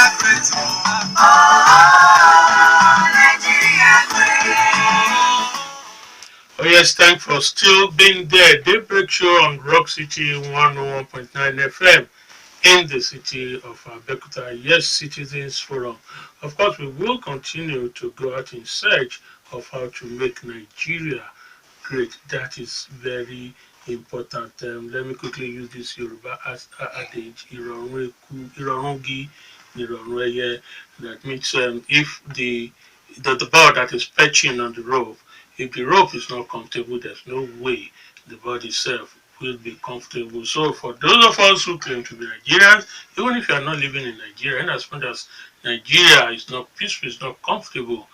Oh yes, thanks for still being there. Daybreak Show on Rock City 101.9 FM in the city of Abeokuta. Yes, Citizens Forum. Of course, we will continue to go out in search of how to make Nigeria great. That is very important. Let me quickly use this Yoruba adage, Irorungi, Iroruneye. That means if the bird that is perching on the rope, if the rope is not comfortable, there's no way the bird itself will be comfortable. So for those of us who claim to be Nigerians, even if you are not living in Nigeria, and as much as Nigeria is not peaceful, is not comfortable,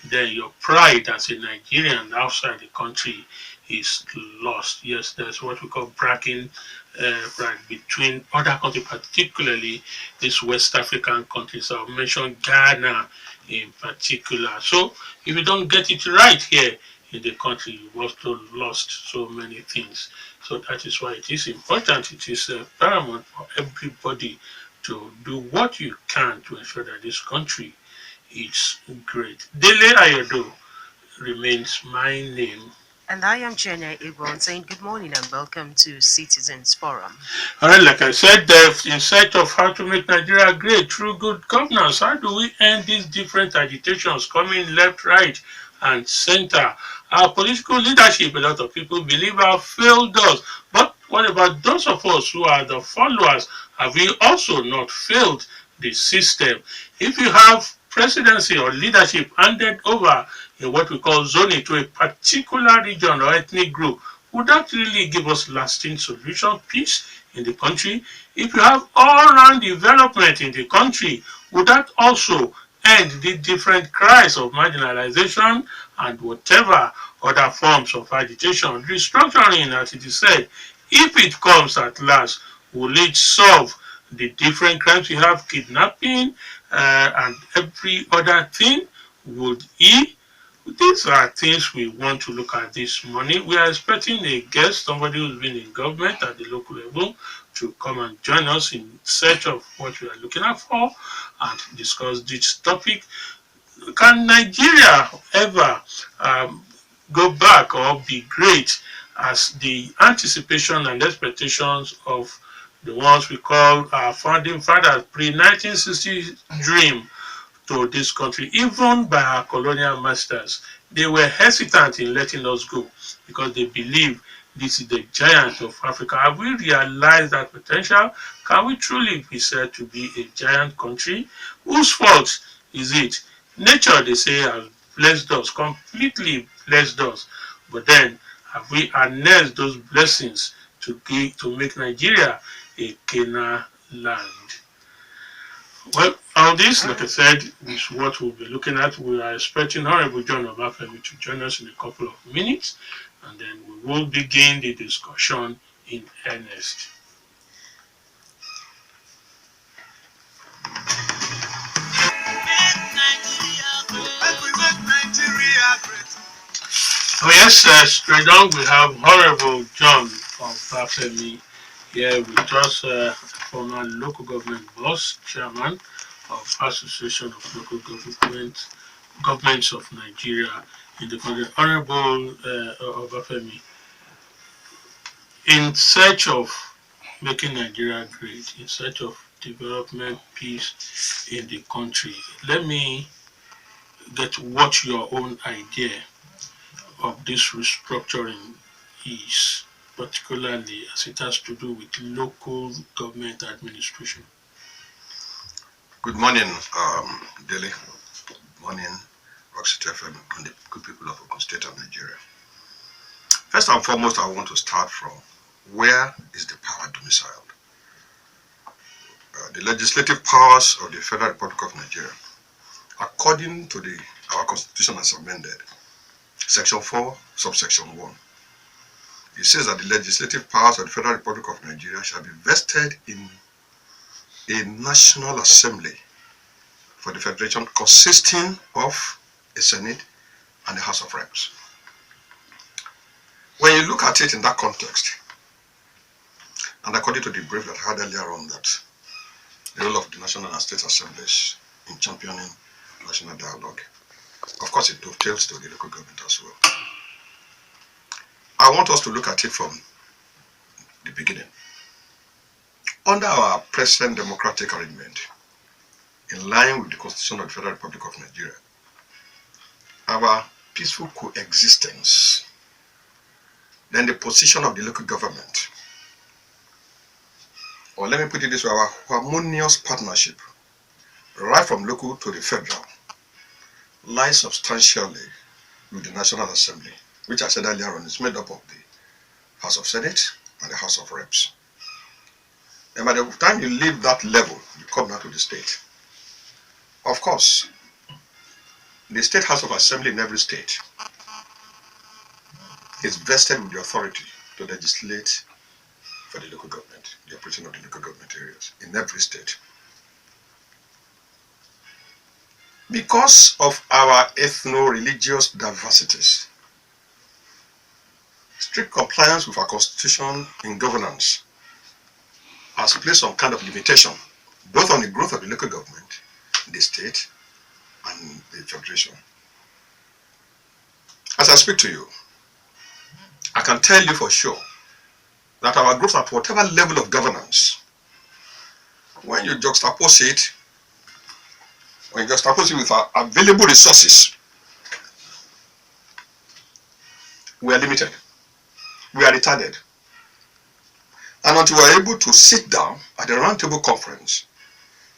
then your pride as a Nigerian outside the country is lost. Yes, that's what we call bragging right between other countries, particularly these West African countries. I'll mention Ghana in particular. So if you don't get it right here in the country, you've also lost so many things. So that is why it is important, it is paramount for everybody to do what you can to ensure that this country is great. Dele Ayodo remains my name. And I am Chienye Egwuonwu saying good morning and welcome to Citizens Forum. Alright, like I said, in search of how to make Nigeria great through good governance, how do we end these different agitations coming left, right, and center? Our political leadership, a lot of people believe, have failed us. But what about those of us who are the followers? Have we also not failed the system? If you have presidency or leadership handed over in what we call zoning to a particular region or ethnic group, would that really give us lasting solution, peace in the country? If you have all-round development in the country, would that also end the different cries of marginalization and whatever other forms of agitation? Restructuring, as it is said, if it comes at last, will it solve the different crimes we have, kidnapping and every other thing? Would it? These are things we want to look at this morning. We are expecting a guest, somebody who's been in government at the local level, to come and join us in search of what we are looking out for and discuss this topic. Can Nigeria ever go back or be great as the anticipation and expectations of the ones we call our founding fathers pre-1960 dream to this country, even by our colonial masters? They were hesitant in letting us go because they believe this is the giant of Africa. Have we realized that potential? Can we truly be said to be a giant country? Whose fault is it? Nature, they say, has blessed us, completely blessed us. But then, have we harnessed those blessings to make Nigeria a Canaan land? Well, all this, like I said, is what we'll be looking at. We are expecting Honourable John Obafemi to join us in a couple of minutes, and then we will begin the discussion in earnest. Oh yes, straight on, we have Honourable John Obafemi here with us, former local government boss, chairman of Association of Local Governments of Nigeria in the country. Honourable Obafemi, in search of making Nigeria great, in search of development, peace in the country, let me get what your own idea of this restructuring is, particularly as it has to do with local government administration. Good morning, Dele. Good morning, Roxy FM, and the good people of Ogun State of Nigeria. First and foremost, I want to start from where is the power domiciled? The legislative powers of the Federal Republic of Nigeria, according to our Constitution as amended, Section 4, Subsection 1. It says that the legislative powers of the Federal Republic of Nigeria shall be vested in a National Assembly for the Federation consisting of a Senate and a House of Reps. When you look at it in that context, and according to the brief that I had earlier on, that the role of the National and State Assemblies in championing national dialogue. Of course, it dovetails to the local government as well. I want us to look at it from the beginning. Under our present democratic arrangement, in line with the Constitution of the Federal Republic of Nigeria, our peaceful coexistence, then the position of the local government, or let me put it this way, our harmonious partnership, right from local to the federal, lies substantially with the National Assembly, which I said earlier on is made up of the House of Senate and the House of Reps. And by the time you leave that level, you come down to the state. Of course, the State House of Assembly in every state is vested with the authority to legislate for the local government, the operation of the local government areas in every state. Because of our ethno-religious diversities, strict compliance with our constitution in governance has placed some kind of limitation, both on the growth of the local government, the state, and the federation. As I speak to you, I can tell you for sure that our growth at whatever level of governance, when you juxtapose it with our available resources, we are limited, we are retarded. And until we are able to sit down at the roundtable conference,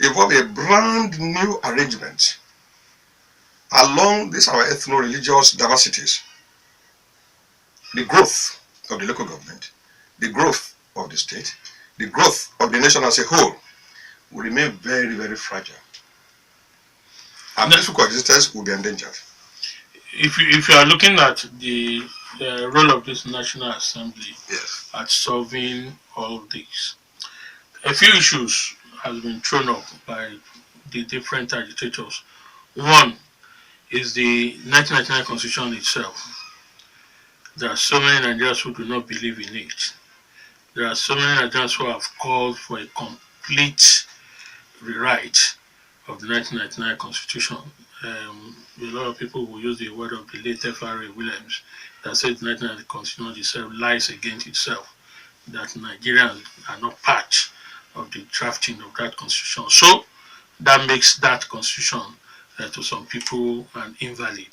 evolve a brand new arrangement along these our ethno-religious diversities, the growth of the local government, the growth of the state, the growth of the nation as a whole will remain very, very fragile. And peaceful coexistence will be endangered. If you are looking at the role of this National Assembly, yes, at solving all this, a few issues has been thrown up by the different agitators. One is the 1999 Constitution itself. There are so many Nigerians who do not believe in it. There are so many Nigerians who have called for a complete rewrite of the 1999 Constitution. A lot of people will use the word of the late F.R.A. Williams that said the 1999 Constitution itself lies against itself, that Nigerians are not part of the drafting of that Constitution. So that makes that Constitution to some people an invalid.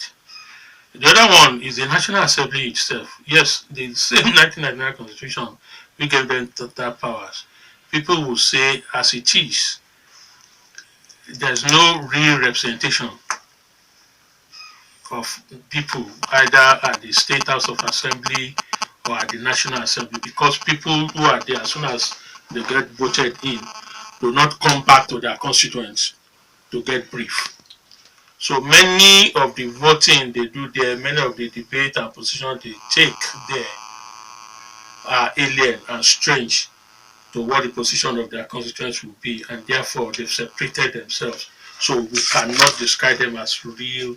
The other one is the National Assembly itself. Yes, the same 1999 Constitution, we gave them total powers. People will say, as it is, there's no real representation of people either at the State House of Assembly or at the National Assembly, because people who are there, as soon as they get voted in, do not come back to their constituents to get brief. So many of the voting they do there, many of the debate and position they take there are alien and strange to what the position of their constituents will be, and therefore they've separated themselves. So we cannot describe them as real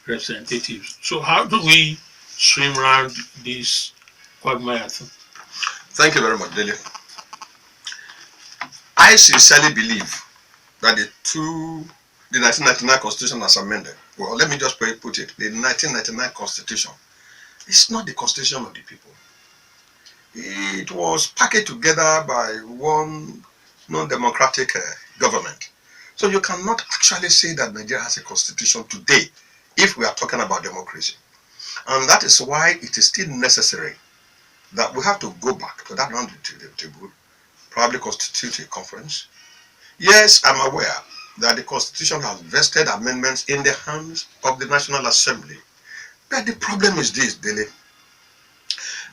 representatives. So how do we swim around this quagmire? Thank you very much, Dele. I sincerely believe that the 1999 Constitution as amended, well, let me just put it, the 1999 Constitution is not the Constitution of the people. It was packaged together by one non-democratic government. So you cannot actually say that Nigeria has a constitution today if we are talking about democracy. And that is why it is still necessary that we have to go back to that round table, probably constitute a conference. Yes, I'm aware that the Constitution has vested amendments in the hands of the National Assembly. But the problem is this, Dele.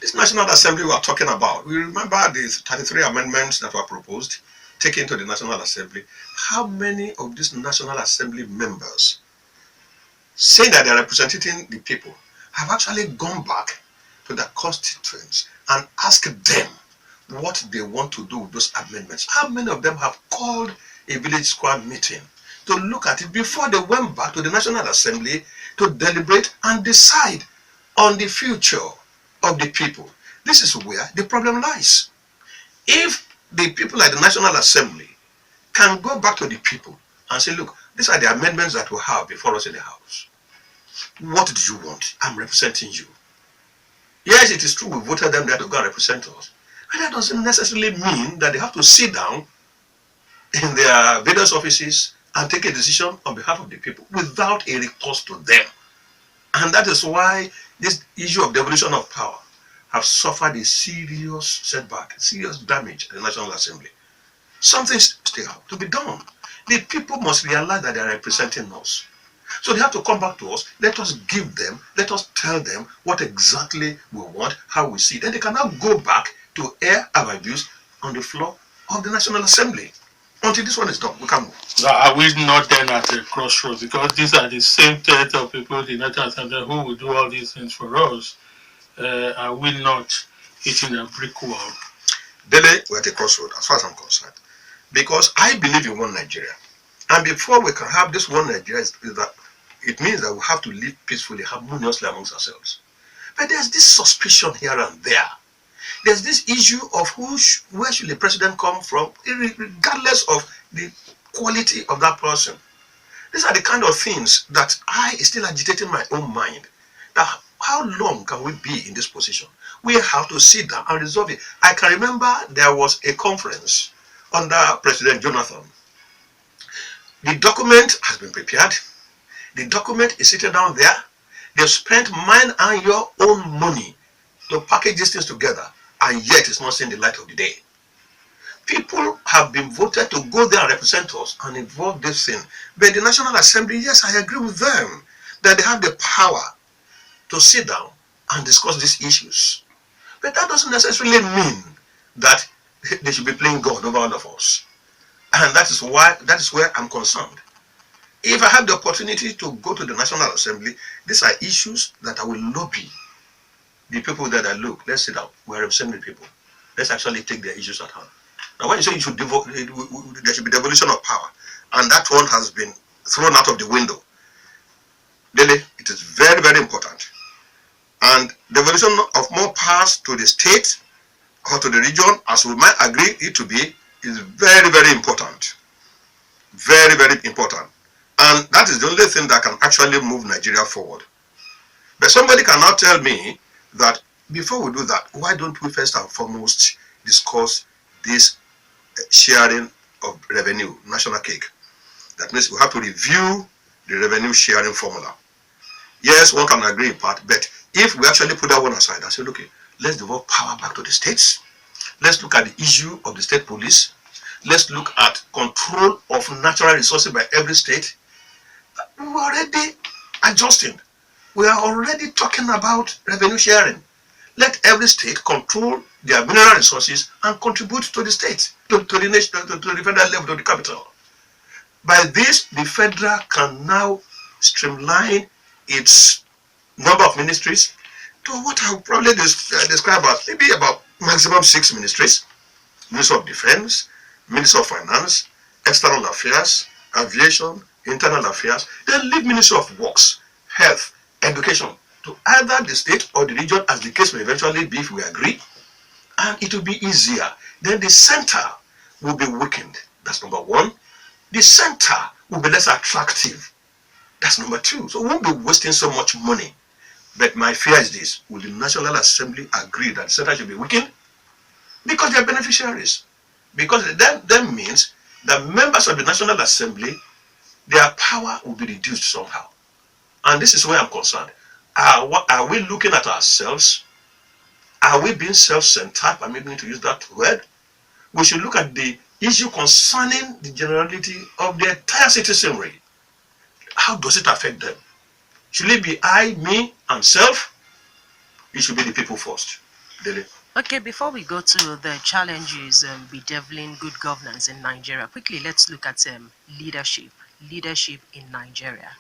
This National Assembly we are talking about, we remember the 33 amendments that were proposed, taken to the National Assembly. How many of these National Assembly members, saying that they are representing the people, have actually gone back to their constituents and asked them what they want to do with those amendments? How many of them have called a village square meeting to look at it before they went back to the National Assembly to deliberate and decide on the future of the people? This is where the problem lies. If the people at the National Assembly can go back to the people and say, look, these are the amendments that we have before us in the House. What do you want? I'm representing you. Yes, it is true we voted them there to go and represent us. But that doesn't necessarily mean that they have to sit down in their various offices and take a decision on behalf of the people without a recourse to them. And that is why this issue of devolution of power have suffered a serious setback, serious damage in the National Assembly. Something still has to be done. The people must realize that they are representing us. So they have to come back to us. Let us give them, let us tell them what exactly we want, how we see it. Then they can now go back to air our views on the floor of the National Assembly. Until this one is done, we can move. Are we not then at a crossroads? Because these are the same set of people, the National Assembly, who will do all these things for us. Are we not hitting a brick wall? Dele, we're at a crossroads as far as I'm concerned. Because I believe in one Nigeria. And before we can have this one Nigeria, it means that we have to live peacefully, harmoniously amongst ourselves. But there's this suspicion here and there. There's this issue of where should the president come from, regardless of the quality of that person. These are the kind of things that I still agitating my own mind. That how long can we be in this position? We have to sit down and resolve it. I can remember there was a conference under President Jonathan. The document has been prepared. The document is sitting down there. They've spent mine and your own money to package these things together, and yet it's not seeing the light of the day. People have been voted to go there and represent us and involve this thing. But the National Assembly, yes, I agree with them that they have the power to sit down and discuss these issues. But that doesn't necessarily mean that they should be playing God over all of us. And that is where I'm concerned. If I have the opportunity to go to the National Assembly, these are issues that I will lobby the people that I look. Let's sit down. We're representing the people. Let's actually take their issues at hand. Now, when you say there should be devolution of power, and that one has been thrown out of the window, Dele, it is very, very important. And devolution of more powers to the state or to the region, as we might agree it to be, is very, very important. Very, very important. And that is the only thing that can actually move Nigeria forward. But somebody cannot tell me that before we do that, why don't we first and foremost discuss this sharing of revenue, national cake? That means we have to review the revenue sharing formula. Yes, one can agree in part, but if we actually put that one aside and say, okay, let's devolve power back to the states. Let's look at the issue of the state police. Let's look at control of natural resources by every state. We're already adjusting. We are already talking about revenue sharing. Let every state control their mineral resources and contribute to the state, to the nation, to the federal level, to the capital. By this, the federal can now streamline its number of ministries to what I would probably describe as maybe about maximum 6 ministries. Ministry of Defense, Ministry of Finance, External Affairs, Aviation, Internal Affairs. Then leave Ministry of Works, Health, Education to either the state or the region, as the case may eventually be if we agree. And it will be easier. Then the center will be weakened. That's number one. The center will be less attractive. That's number two. So we won't be wasting so much money. But my fear is this: will the National Assembly agree that the center should be weakened? Because they are beneficiaries. Because that means that members of the National Assembly, their power will be reduced somehow. And this is where I'm concerned. Are we looking at ourselves? Are we being self-centered? I'm able to use that word. We should look at the issue concerning the generality of the entire citizenry. How does it affect them? Should it be I, me, and self? It should be the people first. Dele. Okay, before we go to the challenges bedeviling good governance in Nigeria, quickly let's look at leadership. Leadership in Nigeria.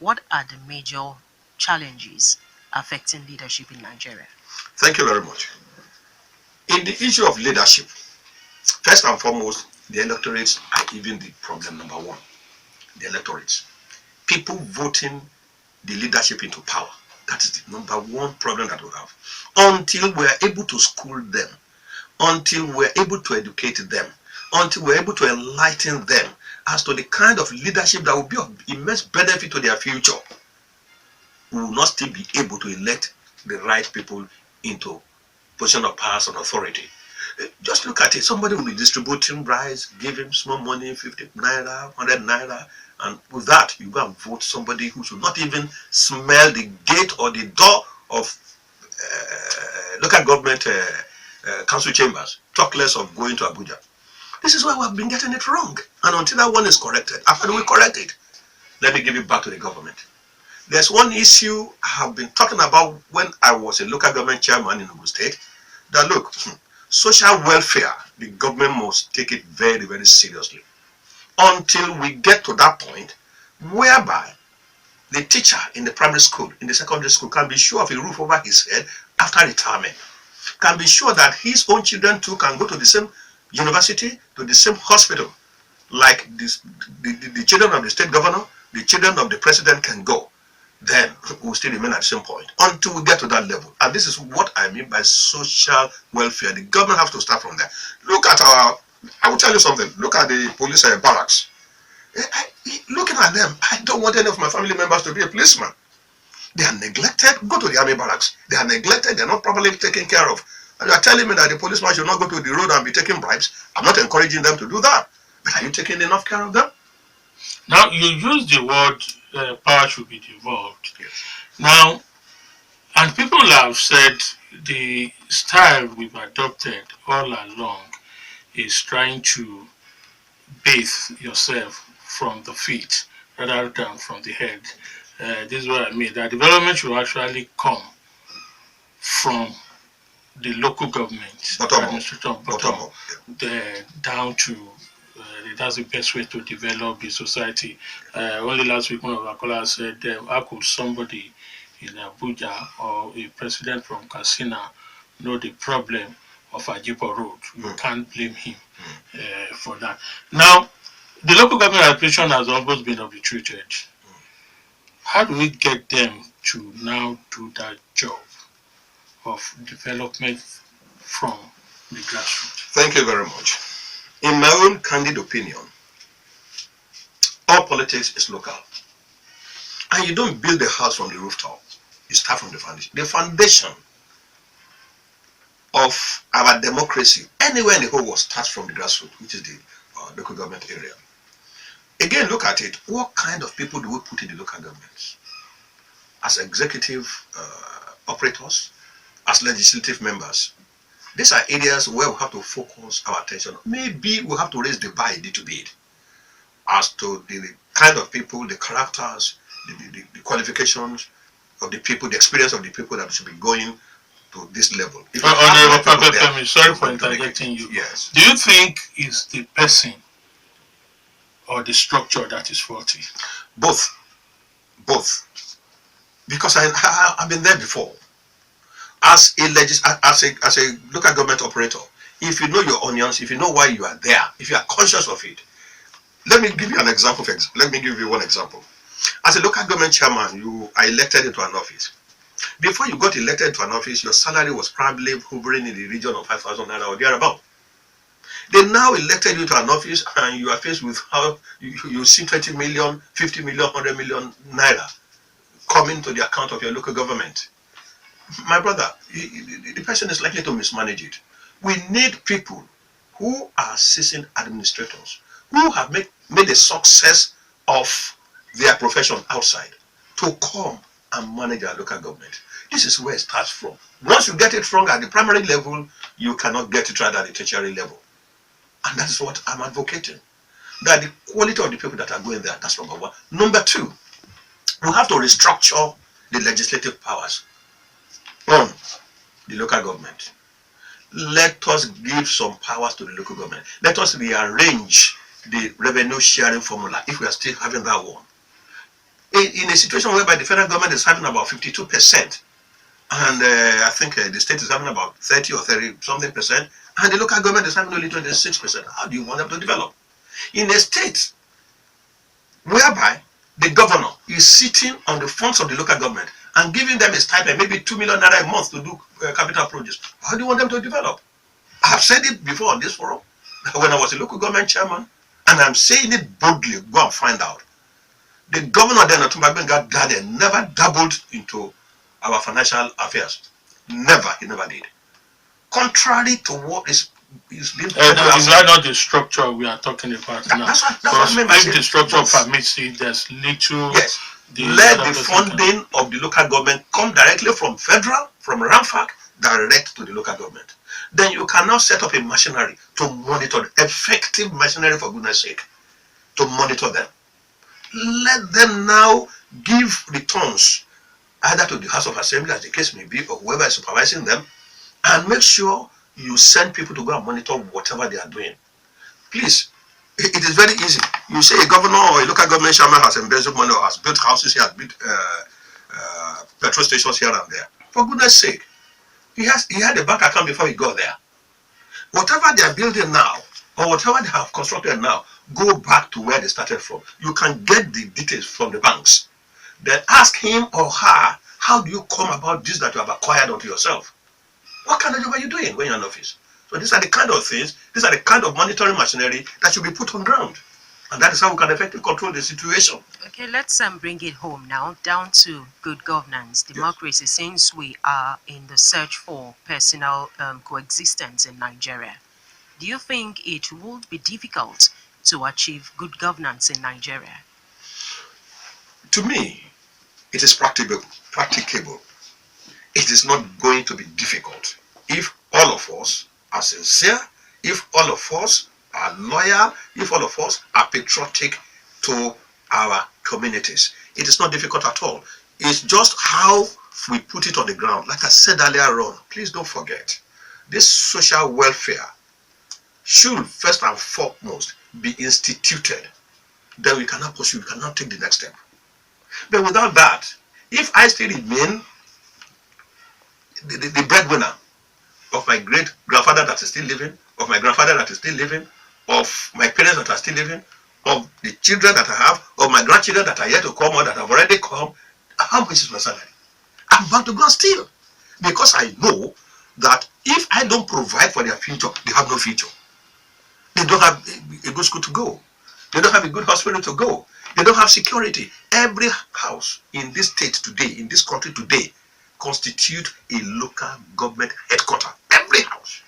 What are the major challenges affecting leadership in Nigeria? Thank you very much. In the issue of leadership, first and foremost, the electorates are even the problem number one. The electorates. People voting the leadership into power. That is the number one problem that we have. Until we are able to school them, until we are able to educate them, until we're able to enlighten them as to the kind of leadership that will be of immense benefit to their future, we will not still be able to elect the right people into position of power and authority. Just look at it. Somebody will be distributing bribes, give him small money, 50 naira, 100 naira, and with that, you go and vote somebody who should not even smell the gate or the door of local government council chambers, talk less of going to Abuja. This is why we have been getting it wrong. And until that one is corrected, after we correct it, let me give it back to the government. There's one issue I have been talking about when I was a local government chairman in Ogun State, that look, social welfare, the government must take it very, very seriously. Until we get to that point whereby the teacher in the primary school, in the secondary school, can be sure of a roof over his head after retirement, can be sure that his own children too can go to the same university, to the same hospital, like this, the children of the state governor, the children of the president can go, then we'll still remain at the same point until we get to that level. And this is what I mean by social welfare. The government has to start from there. Look at I will tell you something. Look at the police barracks. Looking at them, I don't want any of my family members to be a policeman. They are neglected. Go to the army barracks. They are neglected. They are not properly taken care of. And you are telling me that the policeman should not go to the road and be taking bribes. I'm not encouraging them to do that. But are you taking enough care of them? Now, you use the word power should be devolved. Yes. Now, and people have said the style we've adopted all along is trying to bathe yourself from the feet rather than from the head. This is what I mean. That development should actually come from the local government, administration, bottom down to that's the best way to develop the society. Only last week, one of our callers said, how could somebody in Abuja or a president from Katsina know the problem of Ajipo Road? You can't blame him for that. Now, the local government administration has almost been obliterated. How do we get them to now do that job of development from the grassroots? Thank you very much. In my own candid opinion, all politics is local. And you don't build a house from the rooftop. You start from the foundation. The foundation of our democracy anywhere in the whole world starts from the grassroots, which is the local government area. Again, look at it. What kind of people do we put in the local governments? As executive operators, as legislative members. These are areas where we have to focus our attention. Maybe we have to raise the bar a little bit as to the kind of people, the characters, the qualifications of the people, the experience of the people that should be going to this level. Honourable Obafemi, sorry for interjecting you. Yes. Do you think it's the person or the structure that is faulty? Both. Because I've been there before. As a local government operator, if you know your onions, if you know why you are there, if you are conscious of it, let me give you an example. Let me give you one example. As a local government chairman, you are elected into an office. Before you got elected to an office, your salary was probably hovering in the region of 5,000 naira or thereabout. They now elected you to an office and you are faced with how you see 20 million, 50 million, 100 million naira coming to the account of your local government. My brother, the person is likely to mismanage it. We need people who are seasoned administrators, who have made a success of their profession outside, to come and manage our local government. This is where it starts from. Once you get it wrong at the primary level, you cannot get it right at the tertiary level. And that's what I'm advocating. That the quality of the people that are going there, that's number one. Number two, we have to restructure the legislative powers on the local government. Let us give some powers to the local government. Let us rearrange the revenue sharing formula if we are still having that one. In a situation whereby the federal government is having about 52%, and I think the state is having about 30 or 30 something percent, and the local government is having only 26%, how do you want them to develop? In a state whereby the governor is sitting on the funds of the local government and giving them a stipend, maybe 2 million naira a month to do capital projects, how do you want them to develop? I have said it before on this forum, when I was a local government chairman, and I'm saying it boldly, go and find out. The governor then, Otumba Dele, never dabbled into our financial affairs. Never, he never did. Contrary to what is being is that not the structure we are talking about now? That's what I mean by if the structure permits it, there's little. Yes. Let the funding of the local government come directly from federal, from RAMFAC, direct to the local government. Then you can now set up a machinery to monitor, effective machinery for goodness sake, to monitor them. Let them now give returns either to the House of Assembly, as the case may be, or whoever is supervising them, and make sure you send people to go and monitor whatever they are doing. Please, it is very easy. You say a governor or a local government chairman has embezzled money or has built houses, he has built petrol stations here and there. For goodness sake, he had a bank account before he got there. Whatever they are building now, or whatever they have constructed now, go back to where they started from. You can get the details from the banks. Then ask him or her, how do you come about this that you have acquired unto yourself? What kind of job are you doing when you're in office? So these are the kind of things, these are the kind of monitoring machinery that should be put on ground. And that is how we can effectively control the situation. Okay, let's bring it home now, down to good governance, democracy, yes. Since we are in the search for personal coexistence in Nigeria, do you think it would be difficult to achieve good governance in Nigeria? To me, it is practicable. It is not going to be difficult if all of us are sincere, if all of us are loyal, if all of us are patriotic to our communities. It is not difficult at all. It's just how we put it on the ground. Like I said earlier on, please don't forget, this social welfare should first and foremost be instituted. Then we cannot pursue, we cannot take the next step. But without that, if I still remain the breadwinner of my great grandfather that is still living, of my grandfather that is still living, of my parents that are still living, of the children that I have, of my grandchildren that are yet to come or that have already come, how much is my salary? I'm bound to go and steal. Because I know that if I don't provide for their future, they have no future. They don't have a good school to go. They don't have a good hospital to go. They don't have security. Every house in this state today, in this country today, constitute a local government headquarters. Every house.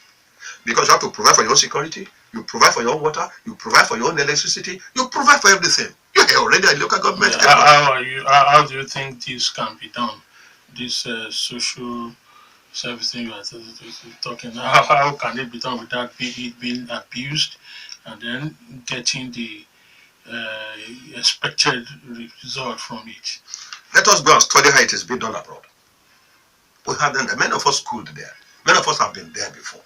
Because you have to provide for your own security, you provide for your own water, you provide for your own electricity, you provide for everything. You're already a local government headquarters. How do you think this can be done? This social service thing you are talking, how can it be done without it being abused and then getting the expected result from it? Let us go and study how it is being done abroad. We have done that. Many of us schooled there. Many of us have been there before.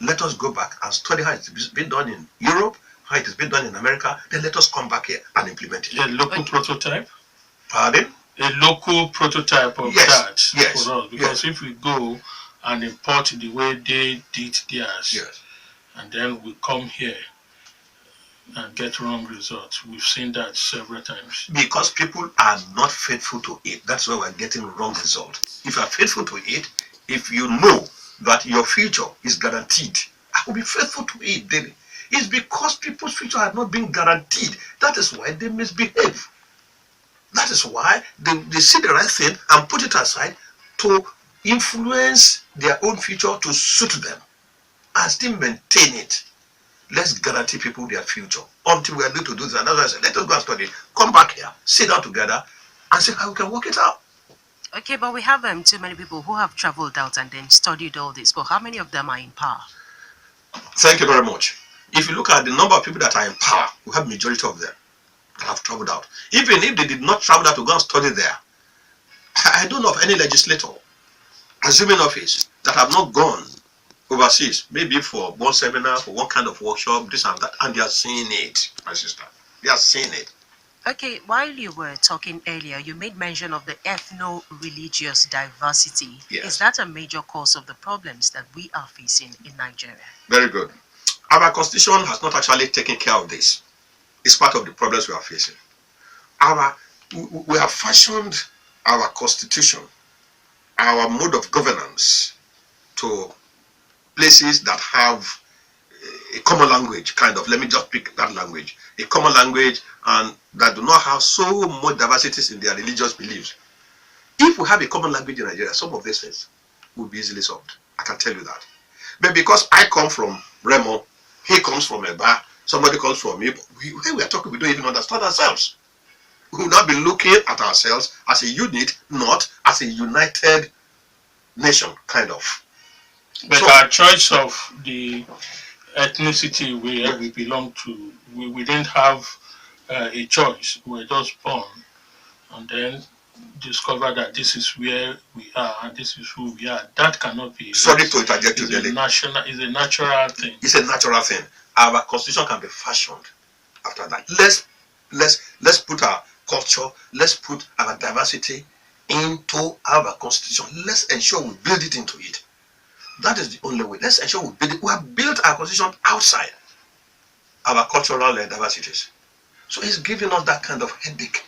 Let us go back and study how it's been done in Europe, how it has been done in America. Then let us come back here and implement it. A local prototype? Pardon? A local prototype of that yes, for us. Because if we go and import the way they did theirs, and then we come here and get wrong results. We've seen that several times. Because people are not faithful to it. That's why we're getting wrong results. If you are faithful to it, if you know that your future is guaranteed, I will be faithful to it daily. It's because people's future has not been guaranteed. That is why they misbehave. That is why they see the right thing and put it aside to influence their own future to suit them and still maintain it. Let's guarantee people their future until we are able to do this. And as I said, let us go and study. Come back here, sit down together, and see how we can work it out. Okay, but we have too many people who have traveled out and then studied all this. But how many of them are in power? Thank you very much. If you look at the number of people that are in power, we have majority of them that have traveled out. Even if they did not travel out to go and study there, I don't know of any legislator assuming office that have not gone overseas, maybe for one seminar, for one kind of workshop, this and that, and they are seeing it, my sister. They are seeing it. Okay, while you were talking earlier, you made mention of the ethno-religious diversity. Yes. Is that a major cause of the problems that we are facing in Nigeria? Very good. Our constitution has not actually taken care of this. It's part of the problems we are facing. We have fashioned our constitution, our mode of governance, to places that have a common language, kind of. Let me just pick that language. A common language, and that do not have so much diversities in their religious beliefs. If we have a common language in Nigeria, some of these things will be easily solved. I can tell you that. But because I come from Remo, he comes from Eba, somebody comes from me, when we are talking, we don't even understand ourselves. We will not be looking at ourselves as a unit, not as a united nation, kind of. But So, our choice of the ethnicity where we belong to, we didn't have a choice. We were just born and then discover that this is where we are and this is who we are. That cannot be. sorry to interject you, It's a Dele. national. It's a natural thing. It's a natural thing. Our constitution can be fashioned after that. Let's put our culture, let's put our diversity into our constitution. Let's ensure we build it into it. That is the only way. Let's ensure we build it. We have built our constitution outside our cultural diversities. So it's giving us that kind of headache.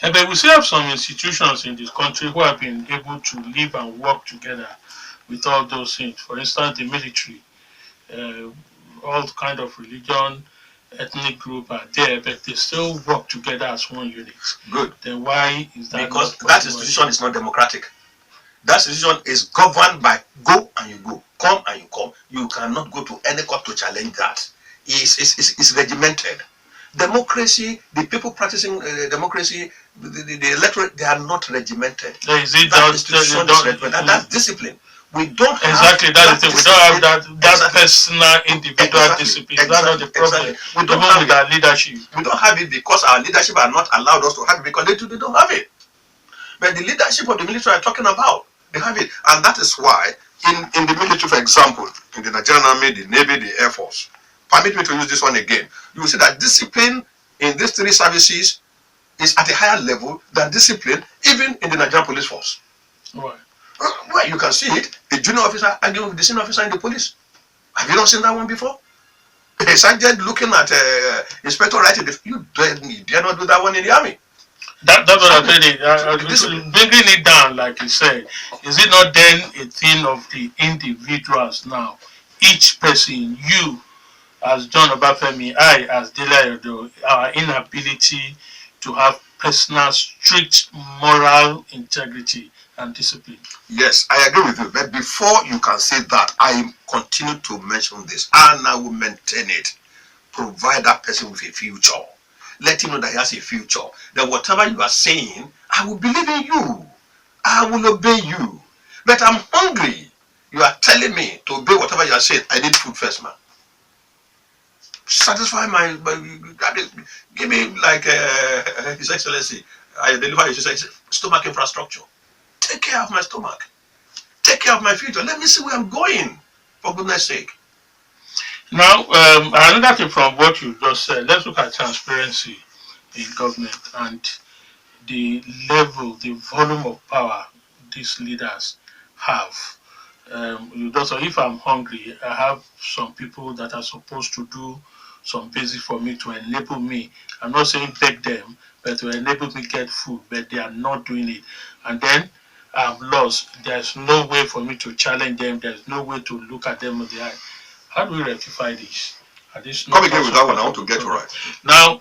But we still have some institutions in this country who have been able to live and work together with all those things. For instance, the military, all kind of religion, ethnic group are there, but they still work together as one unit. Good. Then why is that? Because that institution is not democratic. That institution is governed by go and you go, come and you come. You cannot go to any court to challenge that. It's regimented. Democracy, the people practicing democracy, the electorate, they are not regimented. Is it That institution is regimented. That's discipline. We don't have exactly that's the thing. We don't have that exactly. personal individual discipline. That's not the problem. We don't Even have with it. our leadership. We don't have it because our leadership are not allowed us to have it because they don't have it. But the leadership of the military are talking about, they have it. And that is why in the military, for example, in the Nigerian Army, the Navy, the Air Force, permit me to use this one again, you will see that discipline in these three services is at a higher level than discipline even in the Nigerian police force. Right. Well, you can see it, the junior officer arguing with the senior officer in the police. Have you not seen that one before? A sergeant looking at inspector writing, you dare not do that one in the army. That's what I'm saying. Bringing it down, like you said, is it not then a thing of the individuals now? Each person, you as John Obafemi, I as Dele Ayodo, our inability to have personal, strict moral integrity and discipline. Yes, I agree with you. But before you can say that, I continue to mention this, and I will maintain it. Provide that person with a future. Let him know that he has a future. That whatever you are saying, I will believe in you. I will obey you. But I'm hungry. You are telling me to obey whatever you are saying. I need food first, man. Satisfy my give me like His Excellency. I deliver His Excellency stomach infrastructure. Take care of my stomach. Take care of my future. Let me see where I'm going. For goodness sake. Now, another thing from what you just said, let's look at transparency in government and the level, the volume of power these leaders have. So if I'm hungry, I have some people that are supposed to do some basic for me to enable me. I'm not saying beg them, but to enable me get food, but they are not doing it. And then I'm lost. There's no way for me to challenge them. There's no way to look at them in the eye. How do we rectify this? Come again with that one. I want to get it right. Now,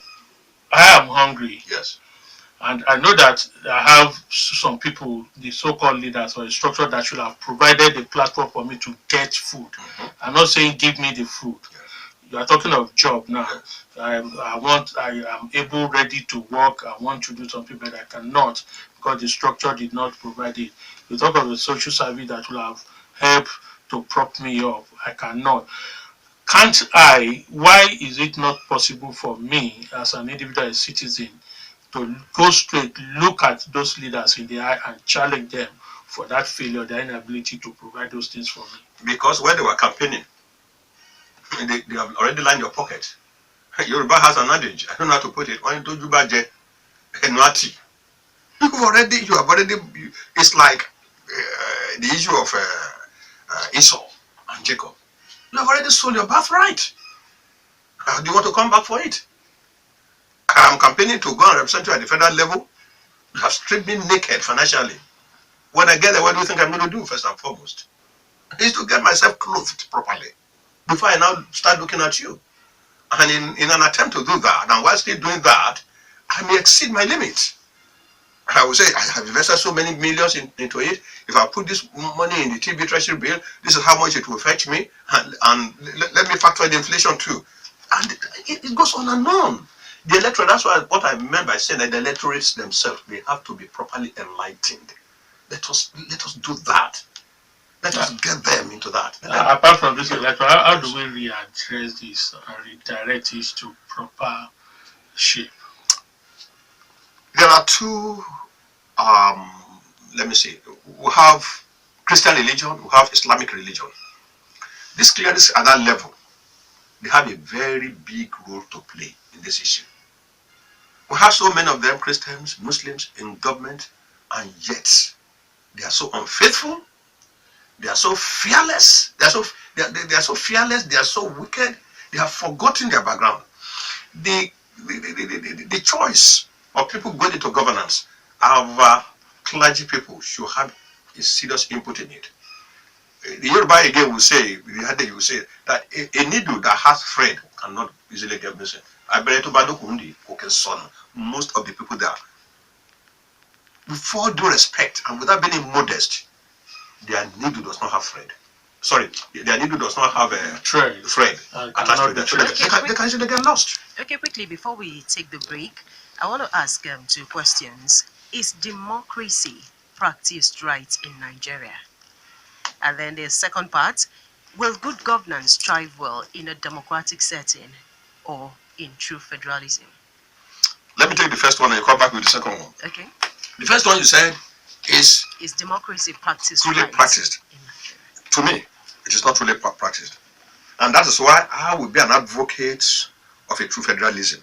I am hungry. Yes. And I know that I have some people, the so-called leaders or the structure that should have provided a platform for me to get food. I'm not saying give me the food. You are talking of job now. I am able, ready to work. I want to do something, but I cannot because the structure did not provide it. You talk of a social service that will have helped to prop me up. I cannot. Can't I? Why is it not possible for me as an individual, a citizen, to go straight, look at those leaders in the eye and challenge them for that failure, their inability to provide those things for me? Because when they were campaigning, they have already lined your pocket. Yoruba has an adage, I don't know how to put it. You have already, it's like the issue of Esau and Jacob. You have already sold your birthright. Do you want to come back for it? I'm campaigning to go and represent you at the federal level. You have stripped me naked financially. When I get there, what do you think I'm going to do first and foremost? Is to get myself clothed properly before I now start looking at you. And in an attempt to do that, and while still doing that, I may exceed my limit. I will say, I have invested so many millions into it. If I put this money in the TB treasury bill, this is how much it will fetch me. And let me factor in inflation too. And it goes on and on. The electorate, that's what I meant by saying that the electorates themselves, they have to be properly enlightened. Let us do that. Let us get them into that. Apart from this electoral, how do we readdress this and redirect it to proper shape? There are two, let me see, we have Christian religion, we have Islamic religion. These clerics at that level, they have a very big role to play in this issue. We have so many of them, Christians, Muslims, in government, and yet they are so unfaithful, they are so fearless, they are so fearless, they are so wicked, they have forgotten their background. The choice of people going into governance, our clergy people should have a serious input in it. The Yoruba again will say, the Hade will say that a needle that has thread cannot easily get missing. Most of the people there, with due respect and without being modest, their needle does not have thread. Sorry, their needle does not have a thread attached to that. They can easily get lost. Okay, quickly, before we take the break, I want to ask two questions. Is democracy practiced right in Nigeria? And then the second part, will good governance thrive well in a democratic setting or in true federalism? Let me take the first one and you come back with the second one. Okay. The first one you said is democracy practiced truly right practiced? In Nigeria? To me, it is not truly practiced. And that is why I will be an advocate of a true federalism.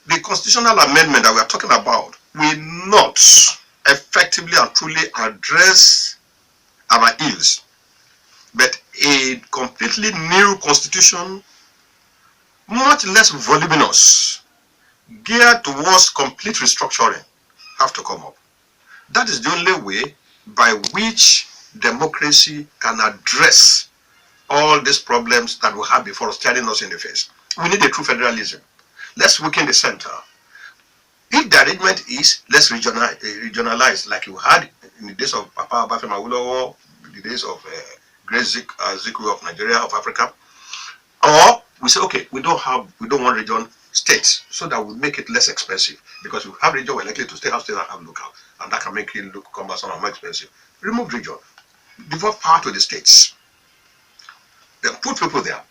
The constitutional amendment that we are talking about will not effectively and truly address our ills, but a completely new constitution, much less voluminous, geared towards complete restructuring, have to come up. That is the only way by which democracy can address all these problems that we have before us, staring us in the face. We need a true federalism. Let's weaken the center. If the arrangement is, let's regionalize, like you had in the days of Papa Obafemi, the days of Great Ziku of Nigeria, of Africa, or we say, okay, we don't want region states, so that we make it less expensive, because if we have region, we're likely to stay have state and have local, and that can make it look cumbersome and more expensive. Remove region, devolve power to the states, then put people there.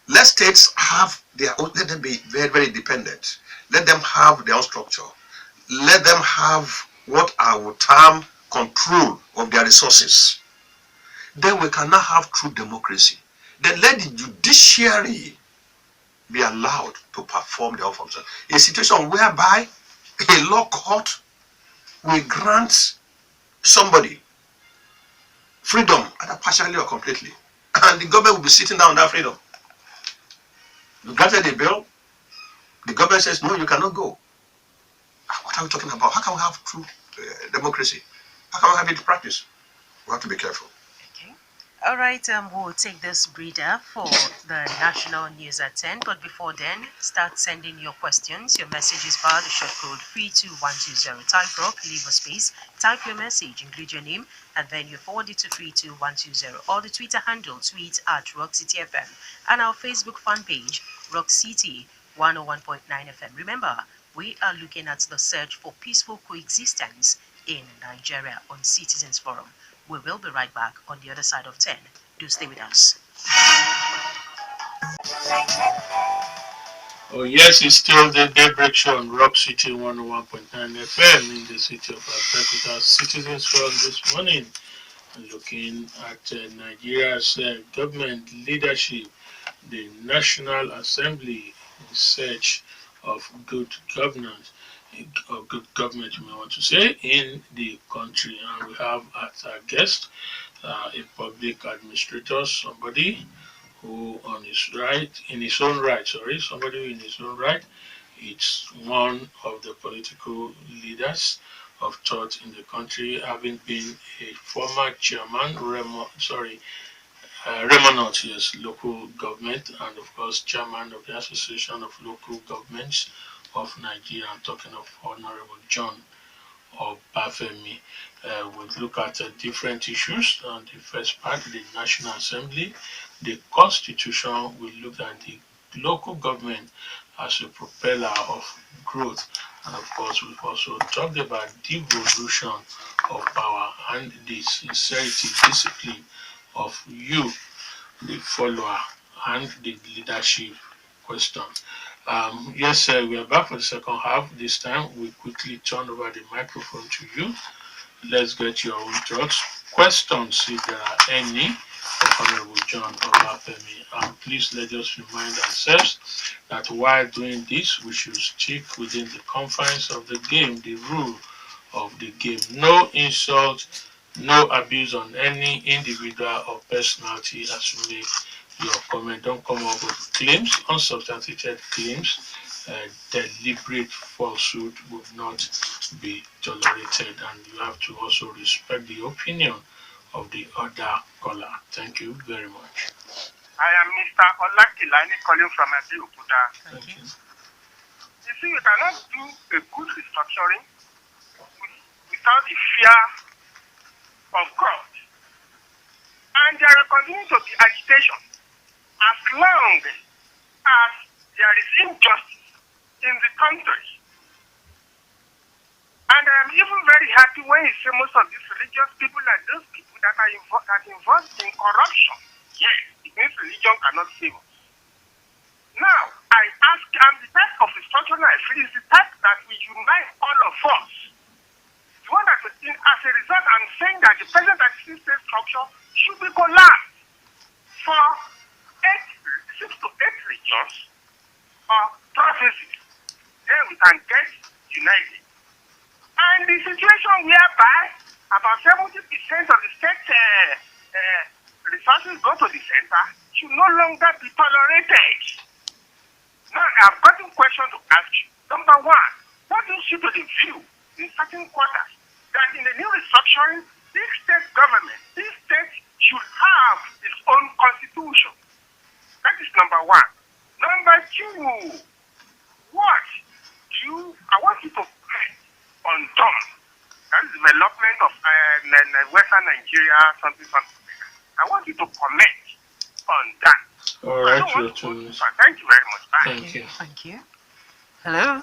Let states have their own, let them be very, very dependent. Let them have their own structure. Let them have what I would term control of their resources. Then we can now have true democracy. Then let the judiciary be allowed to perform their own function. A situation whereby a law court will grant somebody freedom, either partially or completely, and the government will be sitting down on that freedom. You granted a bill, the government says, no, you cannot go. What are we talking about? How can we have true democracy? How can we have it in practice? We have to be careful. Okay. All right, we'll take this breather for the national news at 10. But before then, start sending your questions, your messages via the short code 32120. Type rock, leave a space, type your message, include your name, and then you forward it to 32120. Or the Twitter handle, tweet at Rock City FM, and our Facebook fan page, Rock City 101.9 FM. Remember, we are looking at the search for peaceful coexistence in Nigeria on Citizens Forum. We will be right back on the other side of 10. Do stay with us. Oh yes, it's still the Daybreak Show on Rock City 101.9 FM in the city of Abeokuta. Citizens Forum this morning, looking at Nigeria's government leadership, the National Assembly in search of good governance, or good government, you may want to say, in the country. And we have as our guest a public administrator, somebody who on his right, in his own right, somebody who in his own right, it's one of the political leaders of thought in the country, having been a former chairman, Remonot, yes, local government, and of course, chairman of the Association of Local Governments of Nigeria. I'm talking of Honourable John Obafemi. We'll look at different issues. On the first part, the National Assembly, the Constitution. We'll look at the local government as a propeller of growth. And of course, we've also talked about devolution of power and the sincerity, discipline of you, the follower, and the leadership question. Yes, sir, we are back for the second half. This time, we quickly turn over the microphone to you. Let's get your own thoughts, questions, if there are any, of Honorable John Obafemi. And please let us remind ourselves that while doing this, we should stick within the confines of the game, the rule of the game. No insult, no abuse on any individual or personality as you make your comment. Don't come up with claims, unsubstantiated claims. Deliberate falsehood would not be tolerated, and you have to also respect the opinion of the other caller. Thank you very much. I am Mr. Olakilani calling from Ayodo. Thank you. You see, you cannot do a good restructuring without the fear of God. And there will continue to be agitation as long as there is injustice in the country. And I am even very happy when you say most of these religious people are those people that are involved in corruption. Yes, it means religion cannot save us. Now, I ask, and the type of restructuring I feel is the type that will unite all of us. The one that, as a result, I'm saying that the present existing structure should be collapsed for 6 to 8 regions or provinces. Then we can get united. And the situation whereby about 70% of the state resources go to the center should no longer be tolerated. Now, I've got a question to ask you. Number one, what do you see to the view in certain quarters that in the new restructuring, this state government, this state should have its own constitution? That is number one. Number two, I want you to comment on DOM. That is development of Western Nigeria, something. I want you to comment on that. All right, your turn. Thank you very much. Bye. Thank you. Thank you. Hello.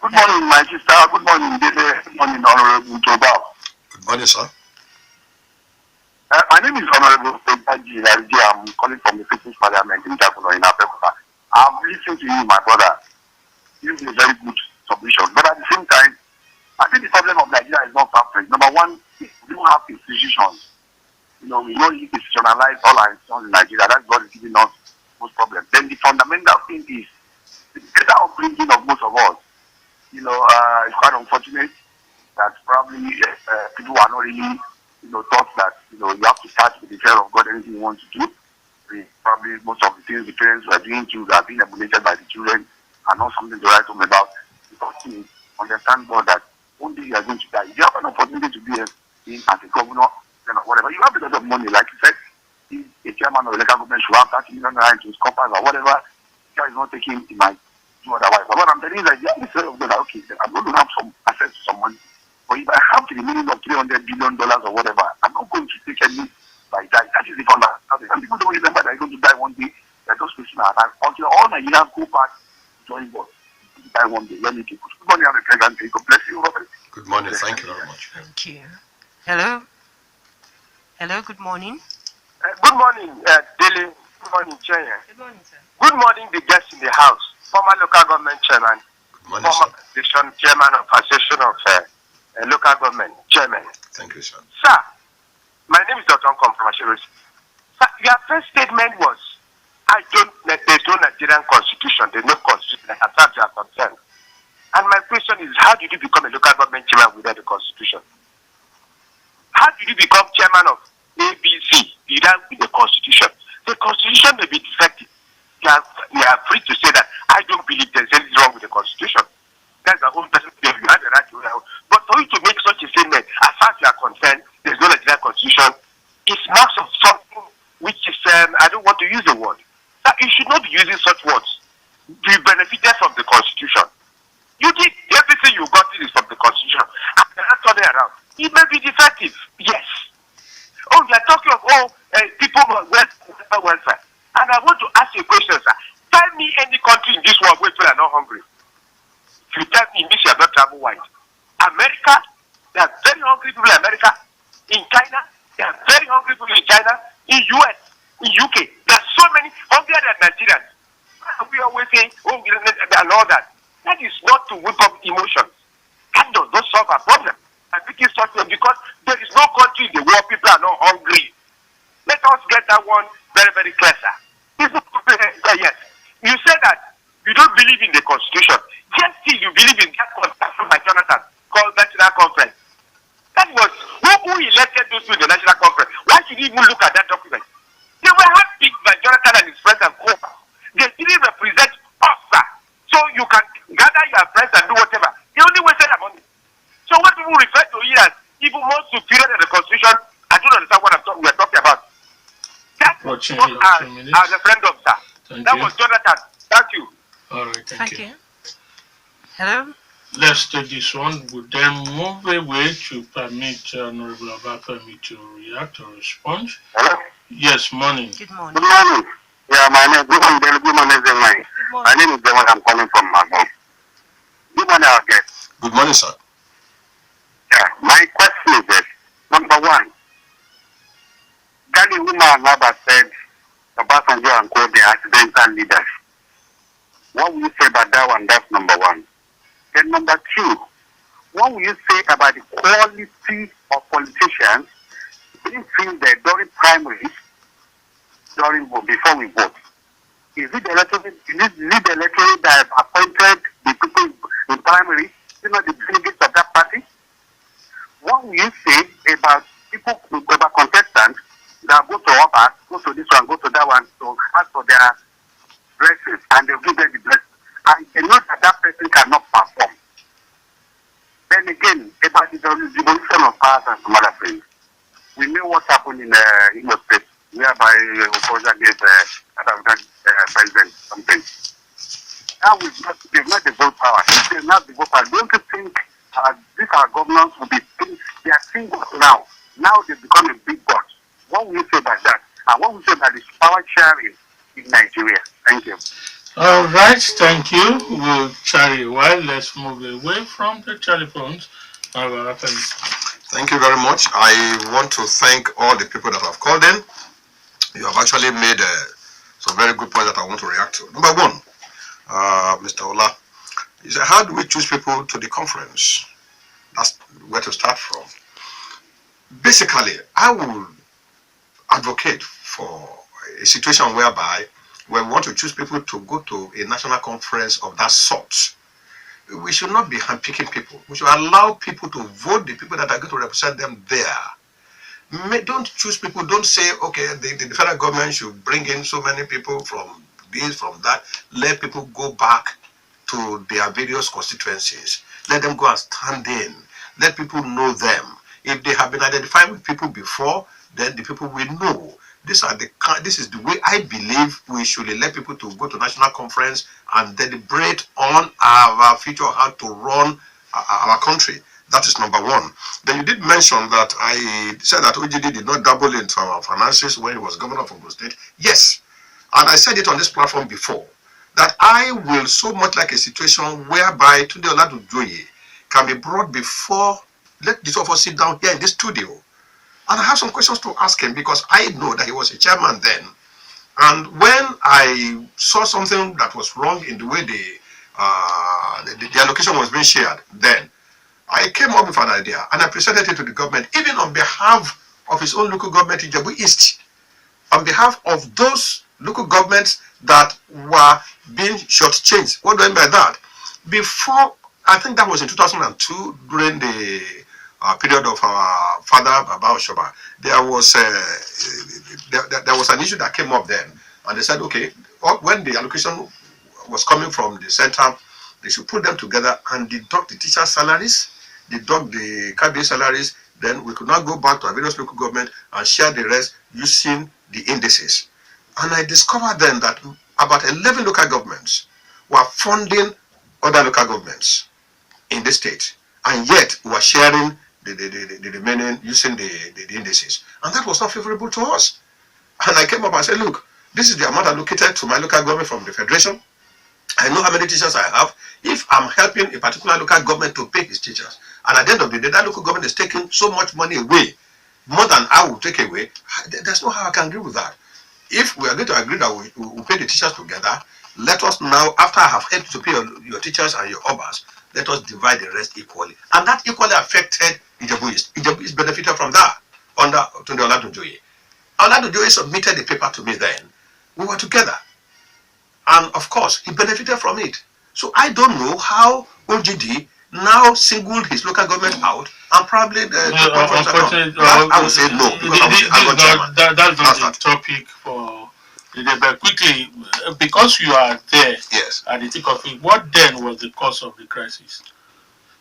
Good morning, my sister. Good morning, Dele. Good morning, Honourable John. Good morning, sir. My name is Honourable John. I'm calling from the People's Parliament in Egwuonwu in Abeokuta. I'm listening to you, my brother. You is a very good submission. But at the same time, I think the problem of Nigeria is not perfect. Number one, we don't have institutions. We don't institutionalize all our institutions in Nigeria. That's what is giving us most problems. Then the fundamental thing is the better upbringing of most of us. It's quite unfortunate that probably people are not really, taught that, you have to start with the fear of God, anything you want to do. Probably most of the things the parents were doing to are being emulated by the children are not something to write home about. Because to understand God that one day you are going to die. If you have an opportunity to be as a governor, or whatever, you have a lot of money. Like you said, if a chairman of the local government should have 30 million naira into his coffers or whatever, the is not taking, he might do otherwise. But what I'm telling you is that you have the fear of God, okay, I'm going to have some access to some money. But if I have the meaning of $300 billion or whatever, I'm not going to take any by that. That is the fun. And people don't remember that they're going to die one day. They're just facing our time. Until all Nigerians go back to join God. Die one day. Let me keep good morning, I'm a president. God bless you, Robert. Good morning. Thank you very much. Thank you. Hello. Hello. Good morning. Good morning, Dele. Good morning, Chienye. Good morning, sir. Good morning, the guests in the house. Former local government chairman. Good morning, Former sir. chairman of Association of Local Government Chairman. Thank you, sir. Sir, my name is Dr. Nkom from Asheros. Sir, your first statement was, there's no Nigerian constitution, there's no constitution as far as you are concerned. And my question is, how did you become a local government chairman without a constitution? How did you become chairman of ABC without the constitution? The constitution may be defective. You are free to say that I don't believe there's anything wrong with the constitution. That's the whole person. You have the right to do that. But for you to make such a statement, as far as you are concerned, there's no Nigerian constitution, it marks of some around. It may be defective, yes. Oh, you are talking of people welfare. And I want to ask you a question, sir. Tell me any country in this world where people are not hungry. If you tell me, means you have not traveled wide. America, there are very hungry people in America. In China, there are very hungry people in China. In US, in UK, there are so many hungrier than Nigerians. We always say, oh, and all that. That is not to whip up emotions. That does not solve our problem. I think it's such because there is no country in the world people are not hungry. Let us get that one very, very clear, sir. Yes. You said that you don't believe in the Constitution. Yes, still you believe in that constitution by Jonathan called National Conference. That was who elected those two in the National Conference. Why should you even look at that document? They were handpicked by Jonathan and his friends and co. They didn't represent us, sir. So you can gather your friends and do whatever. They only wasted their money. So what people refer to here as even more superior than the Constitution, I don't understand what we are talking about. That was our referendum, sir. That was Jonathan. Thank you. All right, thank you. Hello? Let's take this one. Would then move away to permit Honourable Obafemi to react or respond. Hello? Yes, morning. Good morning. Good morning. Yeah, my name is Good morning, Dele. Good morning, Egwuonwu. My name is Dele. I'm calling from Magog. Good morning, our guest. Good morning, sir. Yeah, my question is this. Number one, Danny Woman Laba said Obasanjo and Co. they are accidental leaders. What will you say about that one? That's number one. Then number two, what will you say about the quality of politicians being seen there during primaries, before we vote? Is it the electorate that have appointed the people in primary, the delegates of that party? What will you say about about contestants that go to office, go to this one, go to that one, to ask for their blessings, and they'll give them the blessing, and they know that person cannot perform? Then again, about the devolution of powers and some other things. We know what happened in Imo State, whereby Opoja gave president something. Now they've not devolved power. If they've not devolved power, don't you think these our governors will be they are single now? Now they've become a big god. What will you say about that? And what will you say about this power sharing in Nigeria? Thank you. All right, thank you. We'll carry a while. Let's move away from the telephones. Thank you very much. I want to thank all the people that have called in. You have actually made some very good points that I want to react to. Number one, Mr. Ola, he said, how do we choose people to the conference? That's where to start from. Basically, I will advocate for a situation whereby when we want to choose people to go to a national conference of that sort, we should not be handpicking people. We should allow people to vote the people that are going to represent them there. Don't choose people. Don't say, okay, the federal government should bring in so many people from this, from that. Let people go back to their various constituencies. Let them go and stand in. Let people know them. If they have been identified with people before, then the people will know. This is the way I believe we should let people to go to national conference and deliberate on our future, how to run our country. That is number one. Then you did mention that I said that OGD did not double into our finances when he was governor of Ogun State. Yes, and I said it on this platform before, that I will so much like a situation whereby Tunde Oladujoye can be brought before, let the two of us sit down here in this studio. And I have some questions to ask him because I know that he was a chairman then. And when I saw something that was wrong in the way the allocation was being shared then, I came up with an idea and I presented it to the government, even on behalf of his own local government in Jebu East, on behalf of those local governments that were being shortchanged. What do I mean by that? Before, I think that was in 2002, during the period of our father Baba Oshoba, there was an issue that came up then, and they said, okay, when the allocation was coming from the center, they should put them together and deduct the teacher salaries, deduct the cabinet salaries. Then we could now go back to our various local government and share the rest using the indices. And I discovered then that about 11 local governments were funding other local governments in the state, and yet we are sharing the remaining using the indices. And that was not favorable to us. And I came up and said, look, this is the amount allocated to my local government from the federation. I know how many teachers I have. If I'm helping a particular local government to pay his teachers, and at the end of the day, that local government is taking so much money away, more than I will take away, there's no how I can agree with that. If we are going to agree that we pay the teachers together, let us now, after I have helped to pay your teachers and your obas, let us divide the rest equally. And that equally affected Ijebu East. Ijebu East benefited from that under Tunde Olatunjoye. Olatunjoye submitted the paper to me then. We were together. And of course, he benefited from it. So I don't know how OGD now singled his local government out and probably unfortunately, I would say no, because I was ALGON chairman. That's not the topic for the day. But quickly, because you are there Yes. at the thick of it, what then was the cause of the crisis?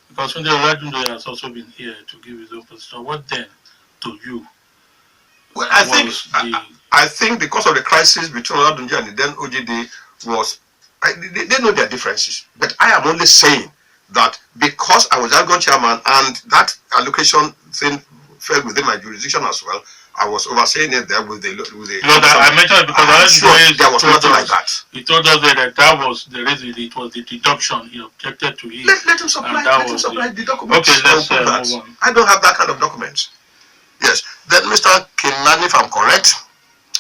Because Tunde Olatunjoye has also been here to give his opposition. What then, to you? Well, I think because of the crisis between Olatunjoye and then OGD was, they know their differences. But I am only saying that because I was ALGON chairman and that allocation thing fell within my jurisdiction as well, I was overseeing it there with the. I mentioned it because sure there was nothing like that. He told us that was the reason. It was the deduction. He objected to it. Let him supply. Let him supply the documents. Okay, let's move on. I don't have that kind of documents. Yes. Then Mr. Kinani, if I'm correct,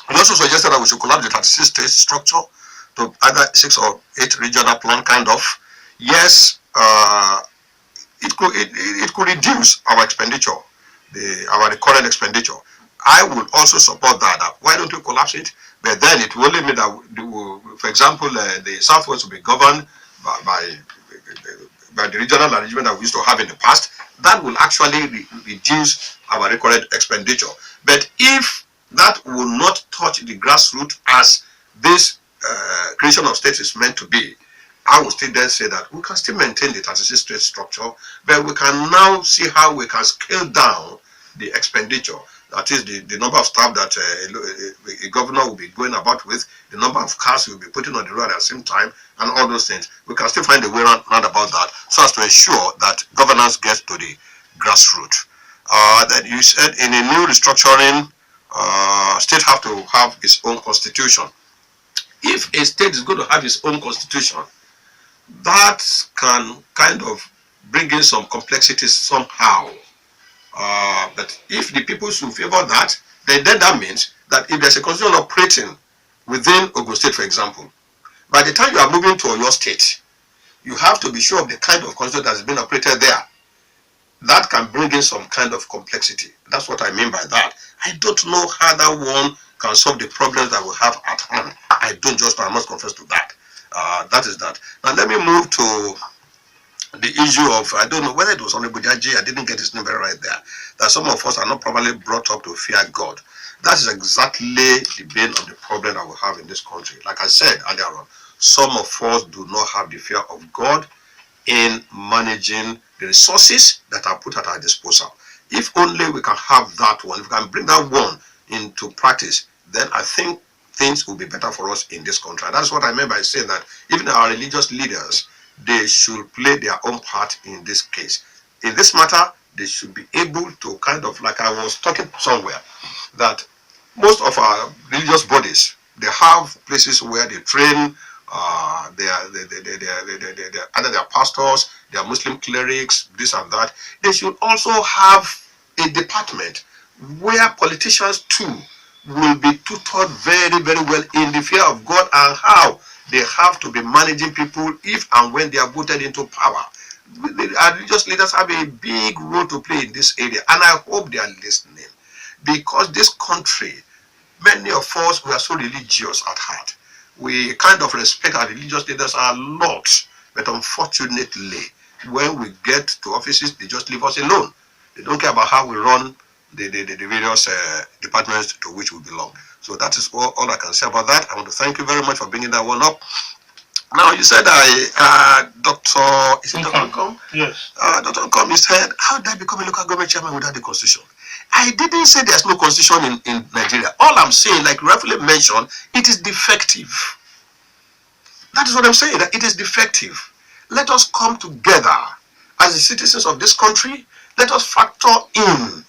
he also suggested that we should collapse the 36 state structure to either 6 or 8 regional plan, kind of. Yes, it could reduce our expenditure, our current expenditure. I would also support that. Why don't we collapse it? But then it will only mean that, for example, the Southwest will be governed by the regional arrangement that we used to have in the past. That will actually reduce our recurrent expenditure. But if that will not touch the grassroots as this creation of states is meant to be, I will still then say that we can still maintain the 36 state structure, but we can now see how we can scale down the expenditure. That is the number of staff that a governor will be going about with, the number of cars he will be putting on the road at the same time, and all those things. We can still find a way around about that so as to ensure that governance gets to the grassroots. Then you said in a new restructuring, state have to have its own constitution. If a state is going to have its own constitution, that can kind of bring in some complexities somehow. But if the people should favor that, then that means that if there's a constitution operating within Ogun State, for example, by the time you are moving to your state, you have to be sure of the kind of constitution that has been operated there. That can bring in some kind of complexity. That's what I mean by that. I don't know how that one can solve the problems that we have at hand. I must confess to that. That is that. Now let me move to the issue of, I don't know whether it was Honourable Jaji, I didn't get his name very right there, that some of us are not properly brought up to fear God. That is exactly the bane of the problem that we have in this country. Like I said earlier on, some of us do not have the fear of God in managing the resources that are put at our disposal. If only we can have that one, if we can bring that one into practice, then I think things will be better for us in this country. That's what I meant by saying that even our religious leaders, they should play their own part in this case. In this matter, they should be able to kind of, like I was talking somewhere, that most of our religious bodies, they have places where they train either their pastors, their Muslim clerics, this and that. They should also have a department where politicians too will be tutored very, very well in the fear of God and how they have to be managing people if and when they are voted into power. Our religious leaders have a big role to play in this area, and I hope they are listening, because this country, many of us, we are so religious at heart. We kind of respect our religious leaders a lot, but unfortunately, when we get to offices, they just leave us alone. They don't care about how we run the various departments to which we belong. So that is all I can say about that. I want to thank you very much for bringing that one up. Now, you said Dr. Okom? Yes. Dr. Okom, you said, how did I become a local government chairman without the constitution? I didn't say there's no constitution in Nigeria. All I'm saying, like you rightfully mentioned, it is defective. That is what I'm saying, that it is defective. Let us come together as the citizens of this country. Let us factor in,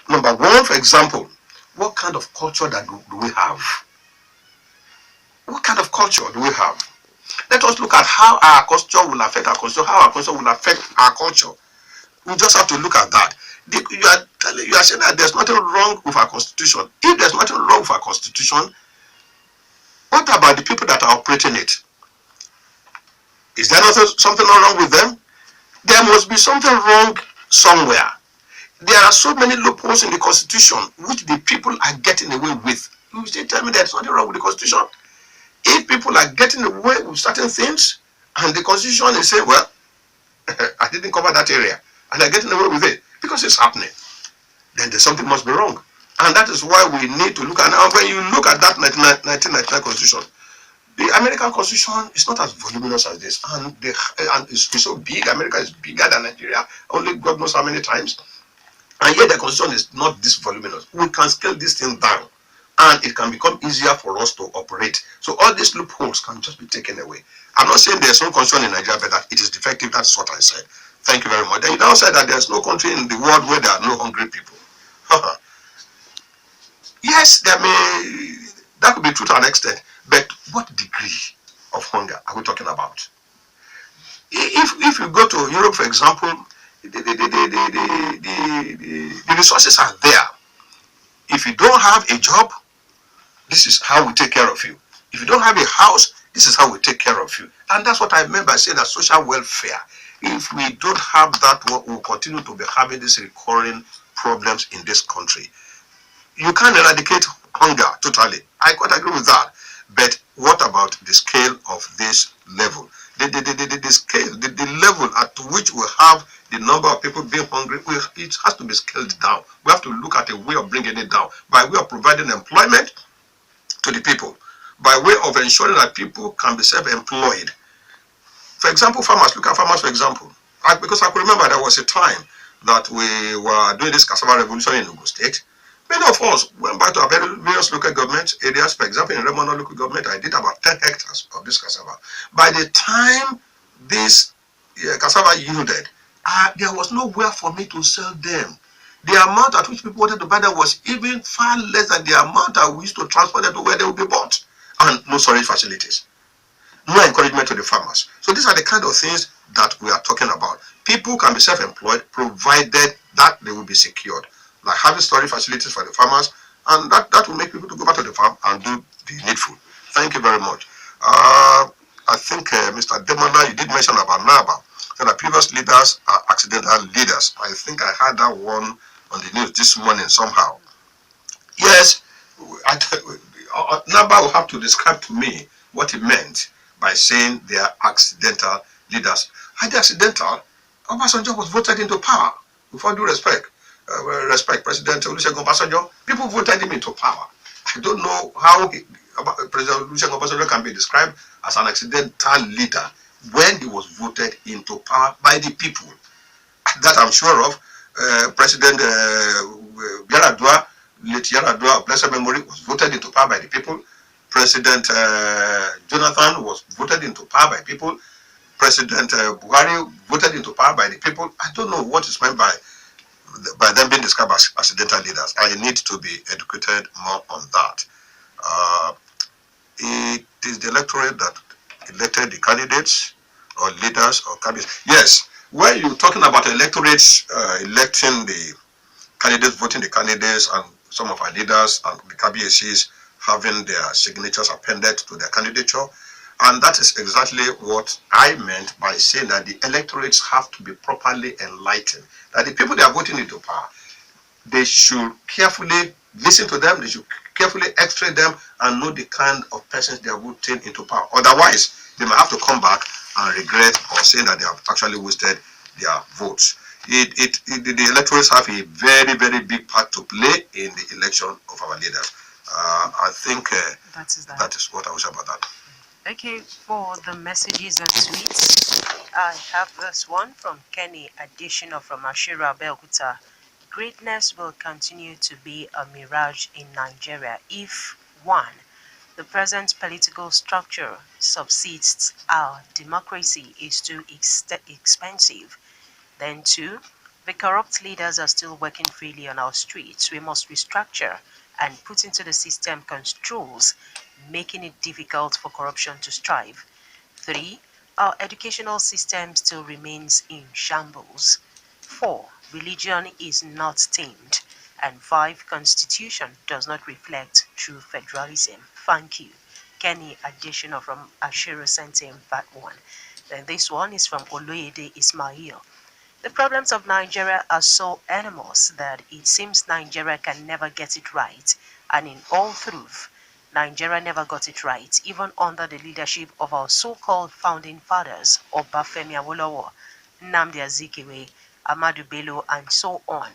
number one, for example, what kind of culture that do we have? What kind of culture do we have? Let us look at how our culture will affect our culture, how our culture will affect our culture. We just have to look at that. You are saying that there's nothing wrong with our constitution. If there's nothing wrong with our constitution, what about the people that are operating it? Is there not something wrong with them? There must be something wrong somewhere. There are so many loopholes in the constitution which the people are getting away with. You still tell me there's nothing wrong with the constitution? If people are getting away with certain things and the constitution is saying, well, I didn't cover that area, and they're getting away with it because it's happening, then there's something must be wrong. And that is why we need to look at, now when you look at that 1999 constitution, the American constitution is not as voluminous as this, and it's so big. America is bigger than Nigeria, only God knows how many times, and yet the constitution is not this voluminous. We can scale this thing down, and it can become easier for us to operate. So all these loopholes can just be taken away. I'm not saying there's no constitution in Nigeria, but that it is defective. That's what I said. Thank you very much. Then you now said that there's no country in the world where there are no hungry people. Yes, that could be true to an extent, but what degree of hunger are we talking about? If you go to Europe, for example, the resources are there. If you don't have a job, this is how we take care of you. If you don't have a house, this is how we take care of you. And that's what I meant by saying that social welfare. If we don't have that, we'll continue to be having these recurring problems in this country. You can't eradicate hunger totally. I quite agree with that. But what about the scale of this level? The scale, the level at which we have the number of people being hungry, it has to be scaled down. We have to look at a way of bringing it down by way of providing employment to the people, by way of ensuring that people can be self-employed. For example, farmers, look at farmers for example. Because I can remember there was a time that we were doing this cassava revolution in Ogun State. Many of us went back to our various local government areas. For example, in Remono local government, I did about 10 hectares of this cassava. By the time this cassava yielded, there was nowhere for me to sell them. The amount at which people wanted to buy them was even far less than the amount that we used to transfer them to where they would be bought. And no storage facilities. No encouragement to the farmers. So these are the kind of things that we are talking about. People can be self-employed provided that they will be secured. Like having storage facilities for the farmers, and that will make people to go back to the farm and do the needful. Thank you very much. I think Mr. Demola, you did mention about NABA, that previous leaders are accidental leaders. I think I had that one on the news this morning somehow. Yes, NABA will have to describe to me what he meant by saying they are accidental leaders. Are they accidental? Obasanjo was voted into power, with all due respect. President Olusegun Obasanjo, people voted him into power. I don't know how President Olusegun Obasanjo can be described as an accidental leader when he was voted into power by the people. That I'm sure of. President Yaradua, late Yaradua of blessed memory, was voted into power by the people. President Jonathan was voted into power by people. President Buhari voted into power by the people. I don't know what is meant by them being described as accidental leaders. I need to be educated more on that. It is the electorate that elected the candidates or leaders or candidates. Yes, when you're talking about electorates electing the candidates, voting the candidates, and some of our leaders and the KBACs having their signatures appended to their candidature, and that is exactly what I meant by saying that the electorates have to be properly enlightened. That the people they are voting into power, they should carefully listen to them, they should carefully x-ray them and know the kind of persons they are voting into power. Otherwise, they might have to come back and regret or say that they have actually wasted their votes. The electorates have a very, very big part to play in the election of our leaders. I think that is what I will say about that. Okay, for the messages and tweets, I have this one from Kenny Additional from Ashira Belkuta. Greatness will continue to be a mirage in Nigeria if 1. The present political structure subsists our democracy is too expensive. Then 2. The corrupt leaders are still working freely on our streets. We must restructure and put into the system controls, making it difficult for corruption to strive. 3. Our educational system still remains in shambles. 4. Religion is not tamed. And 5. Constitution does not reflect true federalism. Thank you. Kenny Additional from Ashiro sent in that one. Then this one is from Oloyede Ismail. The problems of Nigeria are so enormous that it seems Nigeria can never get it right. And in all truth, Nigeria never got it right, even under the leadership of our so-called founding fathers, Obafemi Awolowo, Nnamdi Azikiwe, Ahmadu Bello, and so on,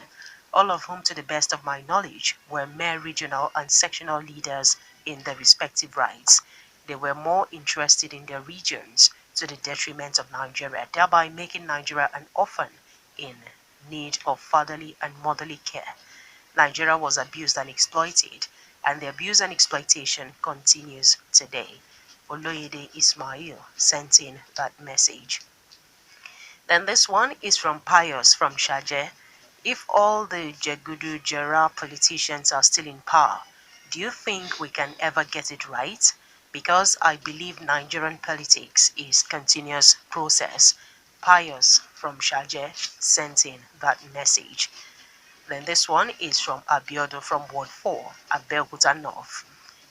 all of whom, to the best of my knowledge, were mere regional and sectional leaders in their respective rights. They were more interested in their regions to the detriment of Nigeria, thereby making Nigeria an orphan in need of fatherly and motherly care. Nigeria was abused and exploited, and the abuse and exploitation continues today. Oloyede Ismail sent in that message. Then this one is from Pius from Shaje. If all the Jegudu Jera politicians are still in power, do you think we can ever get it right? Because I believe Nigerian politics is continuous process. Pius from Shaje sent in that message. Then this one is from Ayodo from Ward 4, Abeokuta North.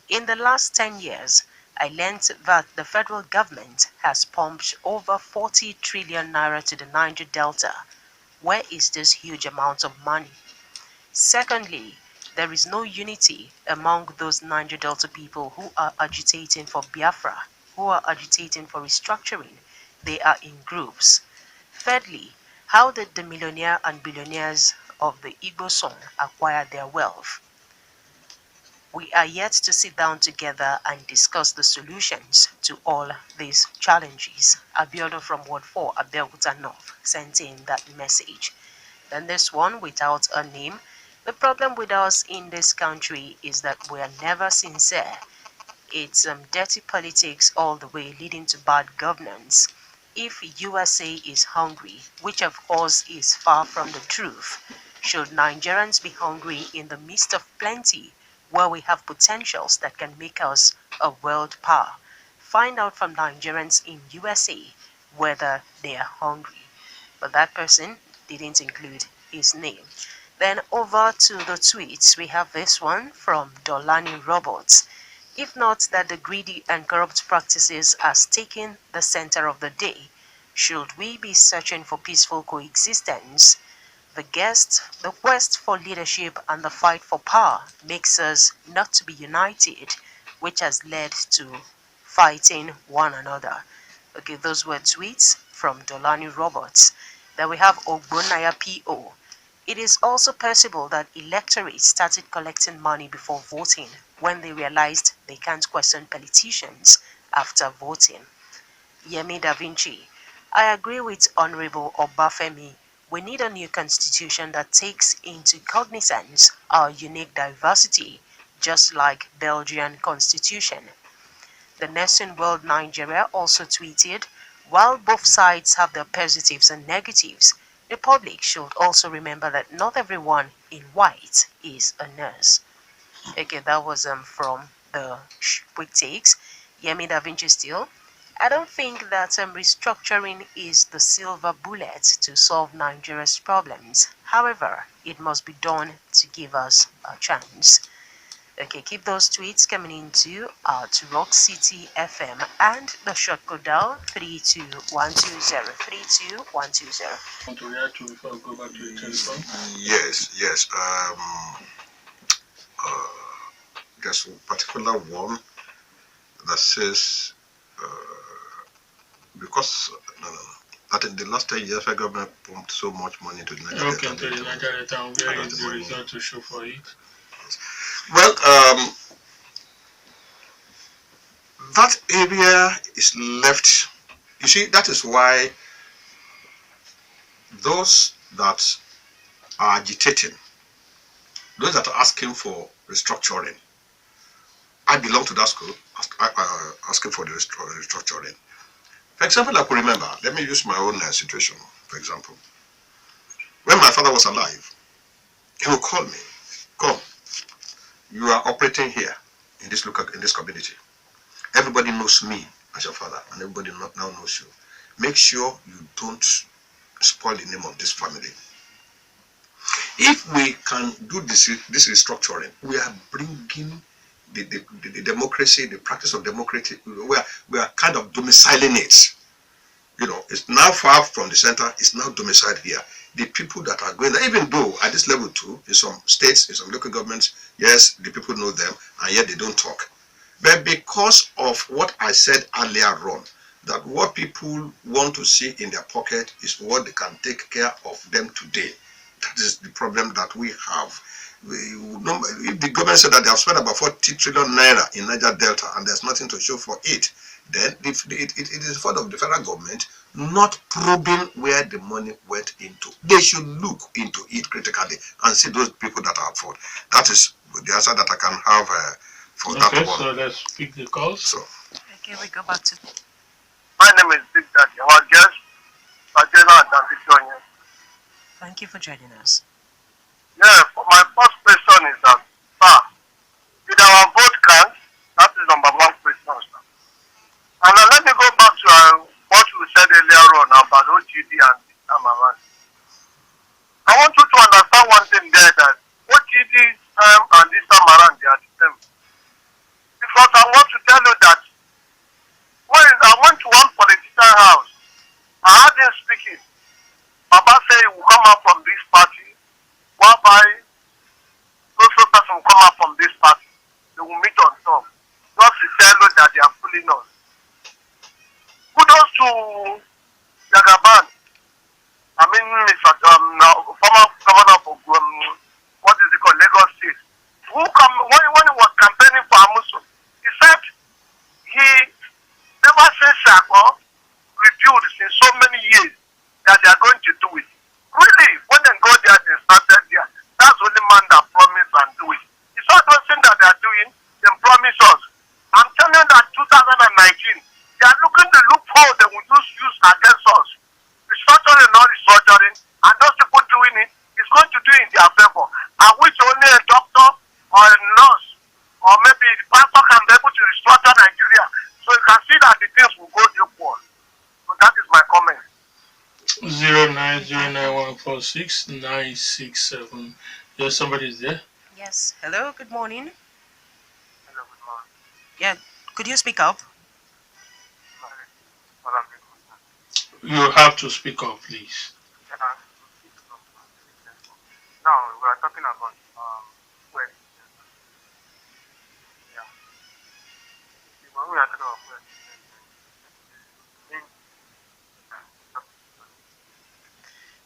In the last 10 years, I learned that the federal government has pumped over 40 trillion naira to the Niger Delta. Where is this huge amount of money? Secondly, there is no unity among those Niger Delta people who are agitating for Biafra, who are agitating for restructuring. They are in groups. Thirdly, how did the millionaire and billionaires of the Igbo song acquire their wealth? We are yet to sit down together and discuss the solutions to all these challenges. Abiodun from Ward 4, Abeokuta North, sent in that message. Then this one without a name. The problem with us in this country is that we are never sincere. It's dirty politics all the way, leading to bad governance. If USA is hungry, which of course is far from the truth, should Nigerians be hungry in the midst of plenty, where we have potentials that can make us a world power? Find out from Nigerians in USA whether they are hungry. But that person didn't include his name. Then over to the tweets, we have this one from Dolani Roberts. If not that the greedy and corrupt practices has taken the center of the day, should we be searching for peaceful coexistence? The quest for leadership and the fight for power makes us not to be united, which has led to fighting one another. Okay, those were tweets from Dolani Roberts. Then we have Ogbonaya P.O. It is also possible that electorates started collecting money before voting when they realized they can't question politicians after voting. Yemi Da Vinci. I agree with Honourable Obafemi. We need a new constitution that takes into cognizance our unique diversity, just like Belgian constitution. The Nursing World Nigeria also tweeted, while both sides have their positives and negatives, the public should also remember that not everyone in white is a nurse. Okay, that was from the quick takes. Yemi Da Vinci still. I don't think that restructuring is the silver bullet to solve Nigeria's problems. However, it must be done to give us a chance. Okay, keep those tweets coming into to Rock City FM and the short code down 32120 32120. Want to react to before we go back to the telephone? Yes. There's a particular one that says because that in the last 10 years, the government pumped so much money into the Nigeria. Okay, to the Nigeria town. Where is the result to show for it? Well, that area is left. You see, that is why those that are agitating, those that are asking for restructuring, I belong to that school, asking for the restructuring. For example, I could remember, let me use my own situation, for example. When my father was alive, he would call me, come, you are operating here in this community. Everybody knows me as your father, and everybody now knows you. Make sure you don't spoil the name of this family. If we can do this restructuring, we are bringing the democracy, the practice of democracy, we are kind of domiciling it. You know, it's now far from the center, it's now domiciled here. The people that are going there, even though at this level too, in some states, in some local governments, yes, the people know them, and yet they don't talk. But because of what I said earlier on, that what people want to see in their pocket is what they can take care of them today. That is the problem that we have. If the government said that they have spent about 40 trillion naira in Niger Delta and there's nothing to show for it, then it is the fault of the federal government not probing where the money went into. They should look into it critically and see those people that are at fault. That is the answer that I can have for that one. So let's pick the calls. So, Okay, we go back to. My name is Big Daddy. Our guest, Ajena and Chienye. Thank you for joining us. Yeah, my first question is that, sir, with our vote count, that is number one question, sir. And now let me go back to what we said earlier on about OGD and this time around. I want you to understand one thing there, that OGD and this time around, they are the same. Because I want to tell you that when I went to one political house, I heard him speaking. Baba said he will come out from this party, whereby those person will come out from this party. They will meet on top. Just to tell us that they are fooling us. Kudos to Jagaban. I mean, Mr. Former governor of what is it called, Lagos State. When he was campaigning for Amusu, he said he never seen Shako reviewed since so many years that they are going to do it. Really, when they go there, they started there. That's the only man that promised and do it. It's all those things that they are doing, they promise us. I'm telling you that 2019, they are looking the loophole they will use against us. Restructuring or not restructuring, and those people doing it is going to do it in their favor. I wish only a doctor or a nurse or maybe the pastor can be able to restructure Nigeria, so you can see that the things will go equal. So that is my comment. 09091469667. Yes, somebody's there. Yes. Hello. Good morning. Hello, good morning. Yeah. Could you speak up? You have to speak up, please. Now we are talking about where. Yeah. When we are talking about where.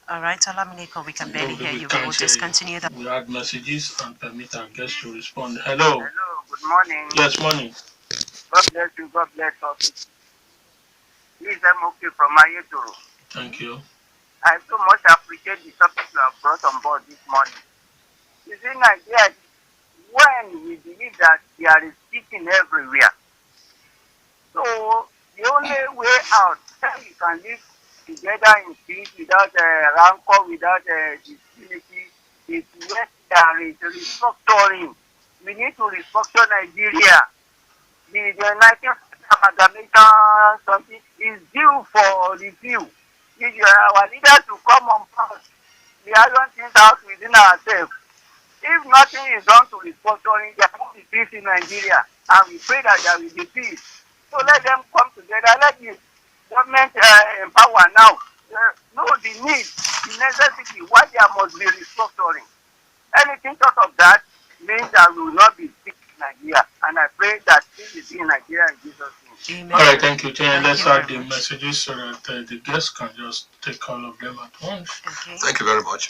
All right, Alamineko, we can barely hear you. We will can't hear discontinue that. We add messages and permit our guests to respond. Hello. Hello, good morning. Yes, morning. God bless you, God bless us. Please, I'm okay from Ayodo. Thank you. I so much appreciate the topic you have brought on board this morning. You see, Nigeria, when we believe that there is cheating everywhere, so the only way out, we can live together in peace without rancor, without disability, is when there is restructuring. We need to restructure Nigeria. The 19th amalgamation something is due for review. Our leaders to come on board. We iron things out within ourselves. If nothing is done to restructuring, there will be peace in Nigeria, and we pray that there will be peace. So let them come together. Let the government empower now. Know the need, the necessity, why there must be restructuring. Anything short of that means that we will not be sick in Nigeria. And I pray that this is in Nigeria in Jesus' name. All right, thank you, Chienye. Let's you very add the much. messages so that the guests can just take all of them at once. Okay. thank you very much.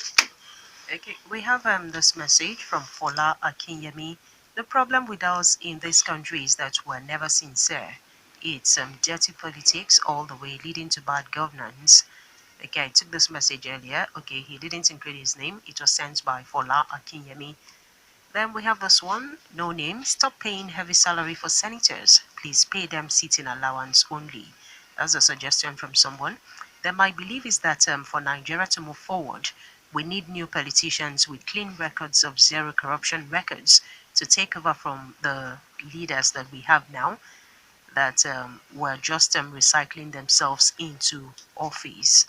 Okay. We have this message from Fola Akinyemi. The problem with us in this country is that we're never sincere. It's dirty politics all the way, leading to bad governance. Okay, I took this message earlier. Okay, he didn't include his name. It was sent by Fola Akinyemi. Then we have this one, no name. Stop paying heavy salary for senators. Please pay them sitting allowance only. That's a suggestion from someone. Then my belief is that for Nigeria to move forward, We need new politicians with clean records of zero corruption records to take over from the leaders that we have now that were just recycling themselves into office.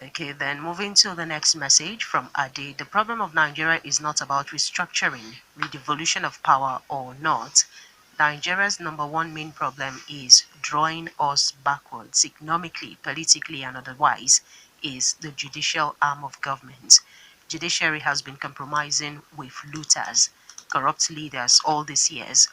Okay, then moving to the next message from Ade. The problem of Nigeria is not about restructuring, redevolution of power or not. Nigeria's number one main problem is drawing us backwards economically, politically, and otherwise, is the judicial arm of government. Judiciary has been compromising with looters, corrupt leaders all these years.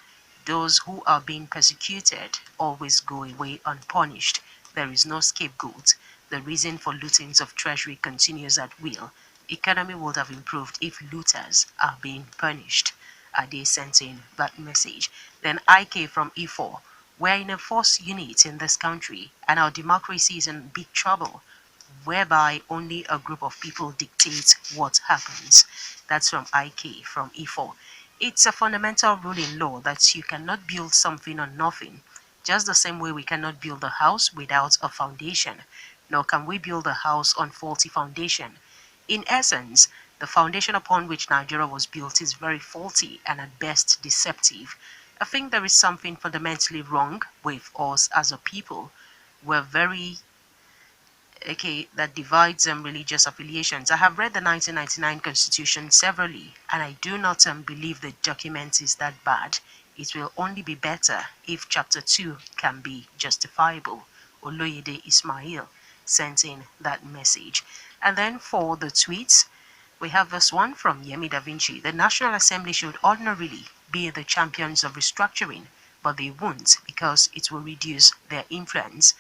Those who are being persecuted always go away unpunished. There is no scapegoat. The reason for lootings of treasury continues at will. Economy would have improved if looters are being punished. Ade sent in that message. Then IK from E4. We're in a force unit in this country, and our democracy is in big trouble, whereby only a group of people dictate what happens. That's from IK from E4. It's a fundamental rule in law that you cannot build something on nothing, just the same way we cannot build a house without a foundation, nor can we build a house on faulty foundation. In essence, the foundation upon which Nigeria was built is very faulty and at best deceptive. I think there is something fundamentally wrong with us as a people. We're very that divides religious affiliations. I have read the 1999 Constitution severally, and I do not believe the document is that bad. It will only be better if Chapter 2 can be justifiable. Oloyede Ismail sent in that message. And then for the tweets, we have this one from Yemi Da Vinci. The National Assembly should ordinarily be the champions of restructuring, but they won't because it will reduce their influence.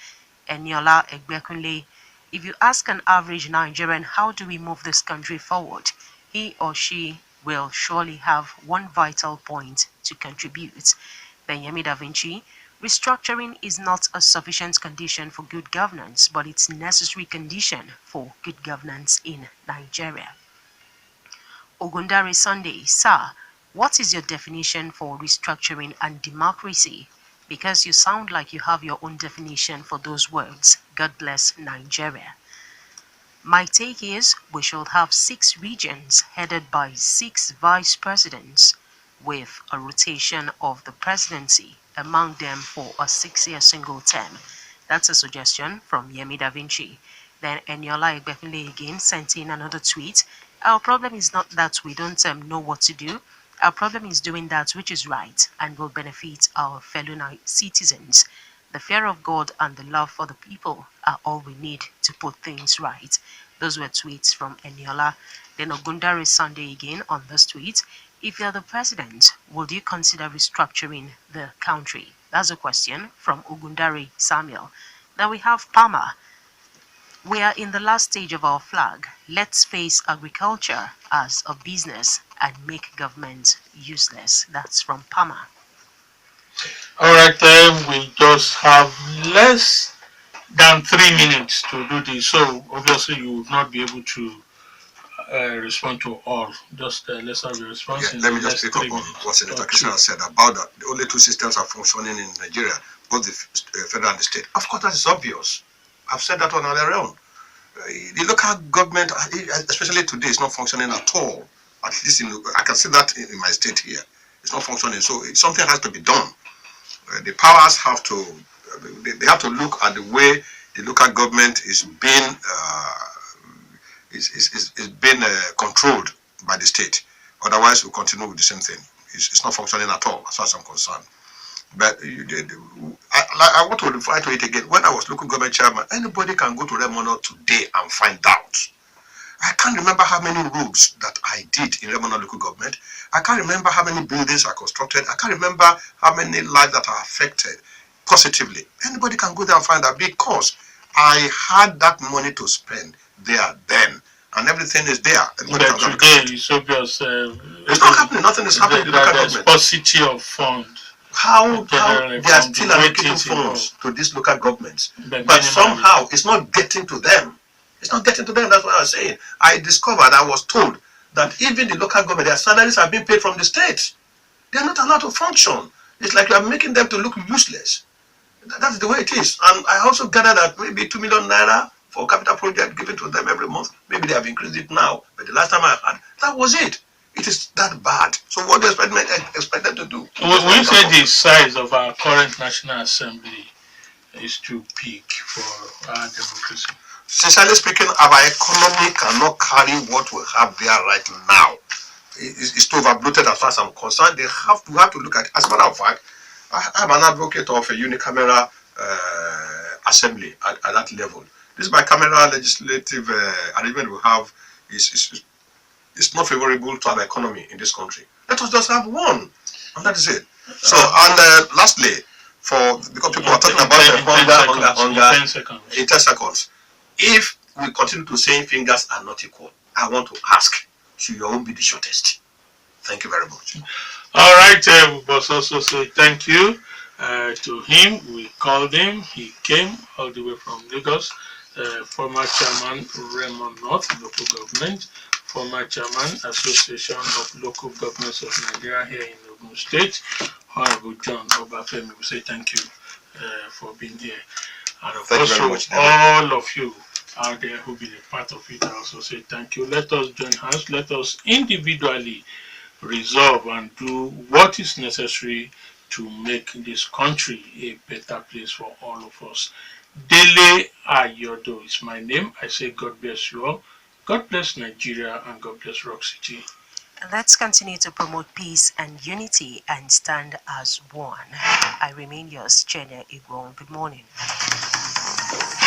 Eniola Egbekunle, if you ask an average Nigerian how do we move this country forward, he or she will surely have one vital point to contribute. Then Yemi Da Vinci, restructuring is not a sufficient condition for good governance, but it's a necessary condition for good governance in Nigeria. Ogundare Sunday, sir, what is your definition for restructuring and democracy? Because you sound like you have your own definition for those words. God bless Nigeria. My take is we should have 6 regions headed by 6 vice presidents with a rotation of the presidency among them for a 6-year single term. That's a suggestion from Yemi Da Vinci. Then Eniola Egbekunle again sent in another tweet. Our problem is not that we don't know what to do. Our problem is doing that which is right and will benefit our fellow citizens. The fear of God and the love for the people are all we need to put things right. Those were tweets from Eniola. Then Ogundare Sunday again on this tweet. If you're the president, would you consider restructuring the country? That's a question from Ogundare Samuel. Then we have Palmer. We are in the last stage of our flag. Let's face agriculture as a business and make government useless. That's from Palmer. All right, we just have less than 3 minutes to do this, so obviously you would not be able to respond to all. Just let's have a response. Let me just pick up on what Senator Krishna said about that. The only 2 systems are functioning in Nigeria, both the federal and the state. Of course, that is obvious. I've said that on earlier on. The local government, especially today, is not functioning at all. At least I can see that in my state here. It's not functioning. So something has to be done. The powers have to, they have to look at the way the local government is being controlled by the state. Otherwise, we'll continue with the same thing. It's not functioning at all, as far as I'm concerned. But I want to refer to it again. When I was local government chairman, anybody can go to Remono today and find out. I can't remember how many roads that I did in Remono local government. I can't remember how many buildings I constructed. I can't remember how many lives that are affected positively. Anybody can go there and find out because I had that money to spend there then. And everything is there. But today it's obvious. It's not happening. Nothing is happening in the local government. Paucity of funds. How they are still allocating funds to these local governments, but somehow it's not getting to them. It's not getting to them. That's what I was saying. I was told that even the local government, their salaries are being paid from the state. They are not allowed to function. It's like you are making them to look useless. That's the way it is. And I also gathered that maybe 2 million naira for capital project given to them every month. Maybe they have increased it now, but the last time I had, that was it. It is that bad. So what do you expect them to do? When you say the size of our current National Assembly is too big for our democracy. Sincerely speaking, our economy cannot carry what we have there right now. It's too overbloated as far as I'm concerned. We have to look at it. As a matter of fact, I'm an advocate of a unicameral assembly at that level. This bicameral legislative arrangement we have is not favorable to our economy in this country. Let us just have one, and that is it. So, and lastly, because people are talking about hunger in 10 seconds. If we continue to say fingers are not equal, I want to ask, should your own be the shortest? Thank you very much. All right, we must also say thank you to him. We called him. He came all the way from Lagos. Former chairman Raymond North local government, former chairman Association of Local Governments of Nigeria here in Ogun State, Honourable John Obafemi. We say thank you for being here, and of course all of you out there who been a part of it. I also say thank you. Let us join hands. Let us individually resolve and do what is necessary to make this country a better place for all of us. Dele Ayodo is my name. I say God bless you all. God bless Nigeria and God bless Rock City. Let's continue to promote peace and unity and stand as one. I remain yours, Chienye Egwuonwu. Good morning.